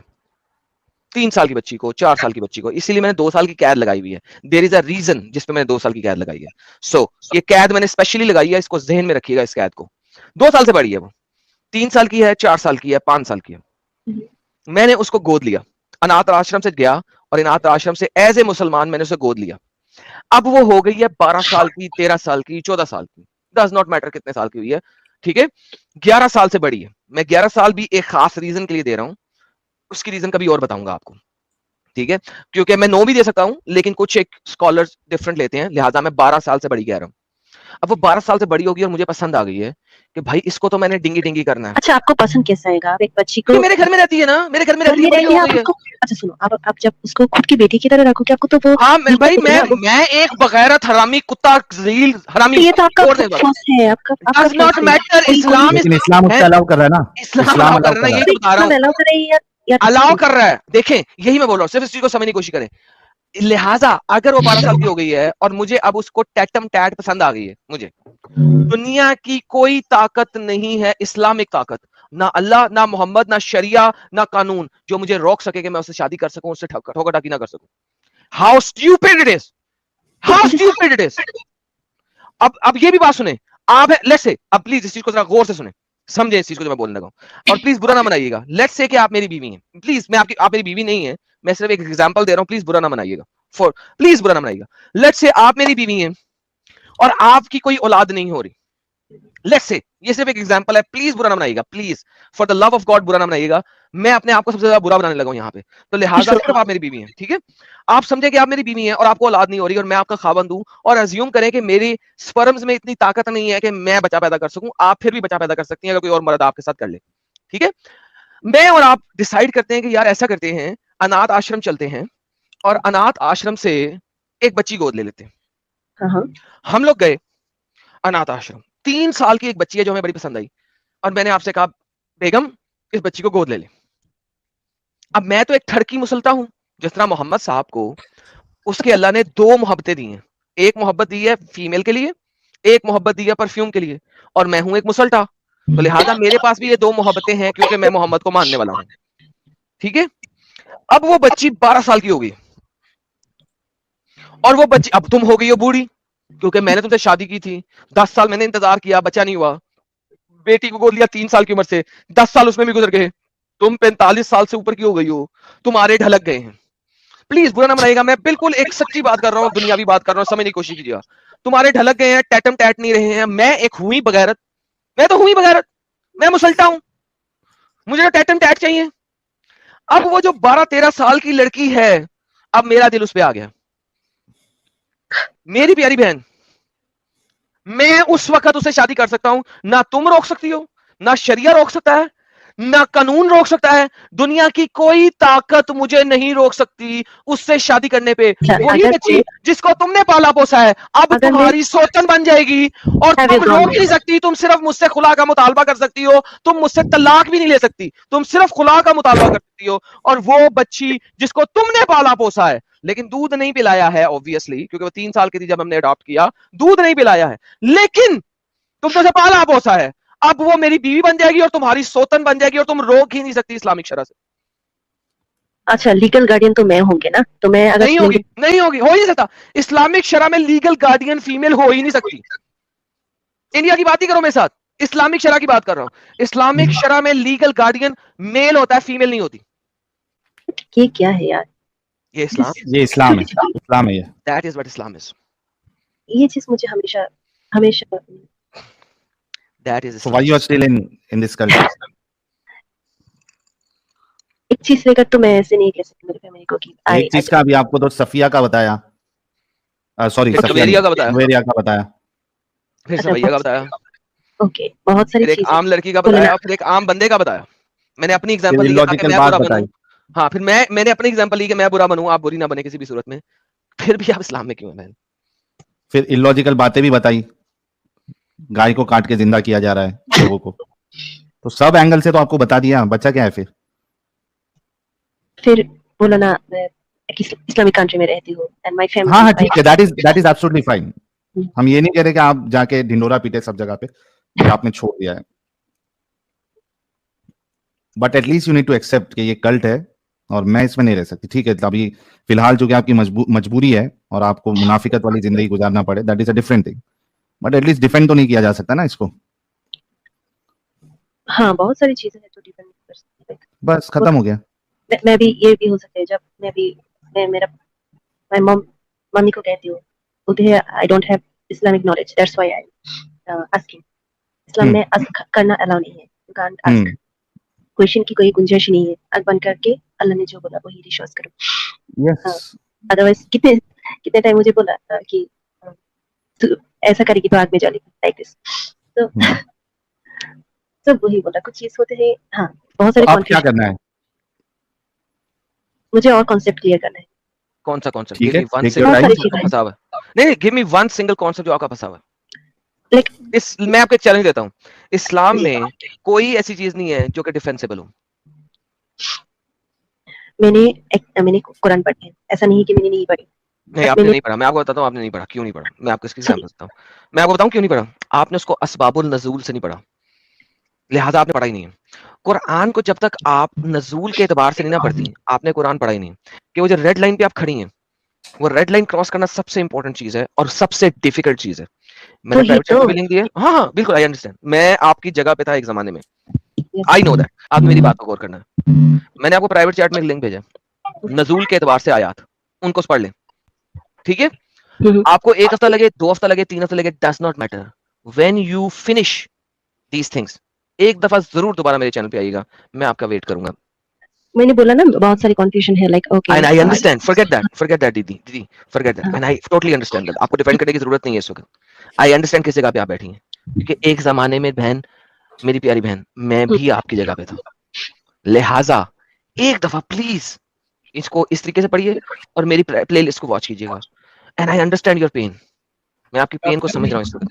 3 साल की बच्ची को, 4 साल की बच्ची को, इसीलिए मैंने 2 साल की कैद लगाई हुई है। देयर इज अ रीजन जिस पे मैंने 2 साल की कैद लगाई है। सो ये कैद मैंने स्पेशली लगाई है, इसको जहन में रखिएगा। इस कैद को 2 साल से बड़ी है, वो 3 साल की है, 4 साल की है, 5 साल की है। मैंने उसको गोद लिया, अनाथ आश्रम से गया और अनाथ आश्रम से एज ए मुसलमान मैंने उसे गोद लिया। अब वो हो गई है 12 साल की, 13 साल की, 14 साल की, डज नॉट मैटर कितने साल की हुई है, ठीक है, 11 साल से बड़ी है। मैं 11 साल भी एक खास रीजन के लिए दे रहा हूं, उसकी रीजन कभी और बताऊंगा आपको, ठीक है, क्योंकि मैं 9 भी दे सकता हूं लेकिन कुछ एक स्कॉलर्स डिफरेंट लेते हैं, लिहाजा मैं 12 साल से बड़ी कह रहा हूं। अब वो 12 साल से बड़ी होगी और मुझे पसंद आ गई है कि भाई इसको तो मैंने डिंगी डिंगी करना है। अच्छा, आपको पसंद कैसा आएगा? आप एक बच्ची को मेरे घर में रहती है ना, मेरे घर में रहती है, बड़ी हो गई है। अच्छा सुनो, आप जब उसको खुद की बेटी की तरह रखोगे आपको तो वो, हाँ भाई, मैं एक बगैरत हरामी कुत्ता, ज़लील हरामी, ये तो आपका है, आपका डज नॉट मैटर। इस्लाम उसको अलाउ कर रहा है ना, इस्लाम अलाउ कर रहा है, यही बता रहा हूं, अलाउ कर रहा है। देखें, यही मैं बोल रहा हूं, सिर्फ इस चीज को समझने की कोशिश करें। लिहाजा अगर वो 12 साल की हो गई है और मुझे अब उसको टैटम टैट पसंद आ गई है, मुझे दुनिया की कोई ताकत नहीं है, इस्लामिक ताकत, ना अल्लाह, ना मोहम्मद, ना शरिया, ना कानून, जो मुझे रोक सके कि मैं उससे शादी कर सकूं, उससे ठोका टाकी ना कर सकूं। How stupid it is, how stupid it is. अब ये भी बात सुने आप, लेट्स से, अब प्लीज इस चीज को जरा गौर से सुने, समझे इस चीज को जो मैं बोलने लगा हूं, और प्लीज बुरा ना मनाइएगा। लेट्स से कि आप मेरी बीवी हैं, प्लीज, मैं आप मेरी बीवी नहीं है, मैं सिर्फ एक एग्जांपल दे रहा हूं, प्लीज बुरा ना मनाइएगा, प्लीज बुरा ना मनाइएगा। लेट्स से आप मेरी बीवी हैं और आपकी कोई औलाद नहीं हो रही, लेट्स से ये सिर्फ एक एग्जांपल है, प्लीज बुरा ना बनाइएगा, please for the love of God बुरा ना बनाइएगा। मैं अपने आप को सबसे ज्यादा बुरा बनाने लगा हूं यहाँ पे, तो लिहाजा सिर्फ आप मेरी बीवी हैं, ठीक है? आप समझे कि आप मेरी बीवी हैं और आपको औलाद नहीं हो रही और मैं आपका खावंद हूं, और अज्यूम करें कि मेरी स्पर्म्स में इतनी ताकत नहीं है कि मैं बच्चा पैदा कर सकूं। आप फिर भी बच्चा पैदा कर सकती हैं अगर कोई और मर्द आपके साथ कर ले, ठीक है? मैं और आप डिसाइड करते हैं कि यार ऐसा करते हैं, अनाथ आश्रम चलते हैं और अनाथ आश्रम से एक बच्ची गोद ले लेते हैं। हाँ हाँ हम लोग गए अनाथ आश्रम, 3 साल की एक बच्ची है जो हमें बड़ी पसंद आई, और मैंने आपसे कहा बेगम इस बच्ची को गोद ले ले। अब मैं तो एक ठड़की मुसलता हूं, जिस तरह मोहम्मद साहब को उसके अल्लाह ने 2 मोहब्बतें दी हैं, एक मोहब्बत दी है फीमेल के लिए, एक मोहब्बत दी है परफ्यूम के लिए, और मैं हूं एक मुसल्टा, तो लिहाजा मेरे पास भी ये 2 मोहब्बतें हैं क्योंकि मैं मोहम्मद को मानने वाला हूं, ठीक है? अब वो बच्ची 12 साल की हो गई, और वो बच्ची, अब तुम हो गई हो बूढ़ी क्योंकि मैंने तुमसे शादी की थी, 10 साल मैंने इंतजार किया, बच्चा नहीं हुआ, बेटी को गोद लिया 3 साल की उम्र से, 10 साल उसमें भी गुजर गए, तुम 45 साल से ऊपर की हो गई हो, तुम्हारे ढलक गए हैं। प्लीज बुरा ना मनाइएगा, मैं बिल्कुल एक सच्ची बात कर रहा हूँ, दुनियावी बात कर रहा हूँ, समझने की कोशिश कीजिएगा। तुम्हारे ढलक गए हैं, टैटम टैट नहीं रहे हैं, मैं एक हुई बगैरत, मैं तो हुई बगैरत, मैं मुसल्टा हूं, मुझे तो टैटम टैट चाहिए। अब वो जो 12-13 साल की लड़की है, अब मेरा दिल उस पर आ गया, मेरी प्यारी बहन, मैं उस वक्त उससे शादी कर सकता हूं, ना तुम रोक सकती हो, ना शरिया रोक सकता है, ना कानून रोक सकता है, दुनिया की कोई ताकत मुझे नहीं रोक सकती उससे शादी करने पे। वही अगर बच्ची जिसको तुमने पाला पोसा है अब अगर तुम्हारी सोचन बन जाएगी और Have तुम you रोक gone नहीं सकती, तुम सिर्फ मुझसे खुला का मुतालबा कर सकती हो, तुम मुझसे तलाक भी नहीं ले सकती, तुम सिर्फ खुला का मुतालबा कर सकती हो। और वो बच्ची जिसको तुमने पाला पोसा है, लेकिन दूध नहीं पिलाया है ऑब्वियसली, क्योंकि वो 3 साल की थी जब हमने अडॉप्ट किया, दूध नहीं पिलाया है, लेकिन तुमने उसे पाला पोसा है, अब वो मेरी बीवी बन जाएगी और तुम्हारी सोतन बन जाएगी और तुम रोक ही नहीं सकती इस्लामिक शरह से। अच्छा लीगल गार्डियन तो मैं होंगे ना, तो मैं अगर नहीं होगी, नहीं होगी, हो ही नहीं सकता। इस्लामिक शरह में लीगल गार्डियन फीमेल हो ही नहीं सकती। इंडिया की बात ही करो मेरे साथ, इस्लामिक शरह की बात कर रहा हूं। इस्लामिक शरह में लीगल गार्डियन मेल होता है, फीमेल नहीं होती। ये क्या है यार, ये इस्लाम, ये इस्लाम है, इस्लाम है ये। That is what Islam is, ये चीज मुझे हमेशा हमेशा that is So why you are still in this culture? एक चीज लेकर तो मैं ऐसे नहीं कह सकती मेरी फैमिली को कि एक चीज का अभी आपको तो सफिया का बताया, सॉरी फिर सवेरिया का बताया, सवेरिया का बताया, फिर अच्छा, सवैया का बताया, ओके बहुत सारी फिर एक चीजें आम लड़की का बताया, फिर एक आम बंदे का बताया। मैंने अपनी एग्जांपल ली कि इलॉजिकल मैं बात बुरा बताई। बनूं, हाँ, फिर मैंने अपनी एग्जांपल ली कि मैं बुरा बनूं, आप बुरी ना बने किसी भी सूरत में, फिर भी आप इस्लाम में क्यों हैं? फिर इलॉजिकल बातें भी बताई, गाय को काट के जिंदा किया जा रहा है लोगों को, तो सब एंगल से तो आपको बता दिया, बच्चा क्या है फिर बोला ना मैं एक इस्लामिक कंट्री में रहती हूँ एंड माय फैमिली। हाँ हाँ ठीक है, दैट इज एब्सोल्युटली फाइन। हम ये नहीं कह रहे कि आप जाके ढिंडोरा पीटे सब जगह पे, कि आपने छोड़ दिया है, but at least you need to accept कि ये कल्ट है और मैं इसमें नहीं रह सकती, ठीक है? अभी फिलहाल चूंकि आपकी मजबूरी है और आपको मुनाफिकत वाली जिंदगी गुजारना पड़े, that is a different thing, but at least defend तो नहीं किया जा सकता ना इसको। हाँ बहुत सारी चीजें हैं तो डिपेंड कर सकती है। बस खत्म हो गया। मैं भी ये भी हो सकता है जब मैं मेरा मम्मी को कहती हूँ उधर I don't have Islamic knowledge, that's why I asking. Islam में आस्क करना अलाउ नहीं है, यू कांट आस्क, क्वेश्चन की कोई गुंजाइश नहीं है, आंख बंद करके अल्लाह ने जो बोला वही विश्वास करो। यस, अदरवाइज कितने टाइम मुझे बोला कि तू ऐसा करेगी तो आग में जलेगी लाइक दिस, तो सब वही बोला, कुछ चीज होते हैं। हाँ बहुत सारे अब क्या करना है? मुझे और कॉन्सेप्ट क्लियर करना है। कौन सा कॉन्सेप्ट? ठीक है, वन देखिए सिंगल बताइए। कॉन्सेप्ट फंसा हुआ है। नहीं, give me one single concept जो आपका फंसा हुआ है। लाइक मैं आपको एक चैलेंज देता हूँ, इस्लाम में कोई ऐसी चीज नहीं है जो कि डिफेंसिबल हो। मैंने कुरान पढ़ी है, ऐसा नहीं कि मैंने नहीं पढ़ी। नहीं, आपने नहीं पढ़ा, मैं आपको बताता हूँ आपने नहीं पढ़ा, क्यों नहीं पढ़ा, मैं आपको इसकी एग्जांपल देता हूँ। मैं आपको बताऊँ क्यों नहीं पढ़ा, आपने उसको असबाबुल नज़ूल से नहीं पढ़ा, लिहाजा आपने पढ़ा ही नहीं है। कुरान को जब तक आप नज़ूल के एतबार से नहीं ना पढ़ती, आपने कुरान पढ़ा ही नहीं। कि वो जो रेड लाइन पे आप खड़ी हैं, वो रेड लाइन क्रॉस करना सबसे इंपॉर्टेंट चीज है और सबसे डिफिकल्ट चीज है। मैंने प्राइवेट चैट में भी लिंक दिया है, हाँ हाँ बिल्कुल, आई अंडरस्टैंड, मैं आपकी जगह पे था एक जमाने में, आई नो दैट, आप मेरी बात को गौर करना है। मैंने आपको प्राइवेट चैट में एक लिंक भेजा, नज़ूल के एतबार से आयात, उनको पढ़ लें, ठीक है? आपको 1 हफ्ता लगे, 2 हफ्ता लगे, 3 हफ्ता लगे, does not matter, when you finish these things, एक दफा जरूर दोबारा मेरे चैनल पे आइएगा, मैं आपका वेट करूंगा। मैंने बोला ना बहुत सारी कंफ्यूजन है, like okay and I understand, forget that didi forget that, and I totally understand that. आपको डिफेंड करने की जरूरत नहीं है इस वक्त। आई अंडरस्टैंड किस जगह पे आप बैठी हैं, क्योंकि एक जमाने में बहन, मेरी प्यारी बहन, मैं भी आपकी जगह पे था। लिहाजा एक दफा प्लीज इसको इस तरीके से पढ़िए और मेरी प्लेलिस्ट को वॉच कीजिएगा। And I understand your pain, मैं आपकी पेन को समझ रहा हूँ इस वक्त।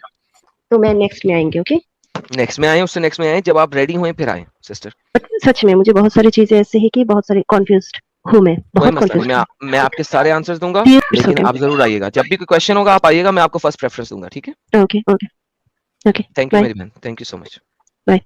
तो मैं नेक्स्ट में आएंगे, ओके? नेक्स्ट में आए, उससे नेक्स्ट में आए, जब आप रेडी हुए फिर आए सिस्टर। सच में मुझे बहुत सारी चीजें ऐसे है कि बहुत सारी कंफ्यूज्ड हूँ मैं, कोई बहुत मसला नहीं, कंफ्यूज्ड। मैं आपके सारे आंसर्स दूंगा, It's लेकिन okay. आप जरूर आइएगा। जब भी कोई क्वेश्चन होगा आप आइएगा, मैं आपको फर्स्ट प्रेफरेंस दूंगा, ठीक है? Okay okay okay, thank you bye मेरी बहन, thank you so much. Bye.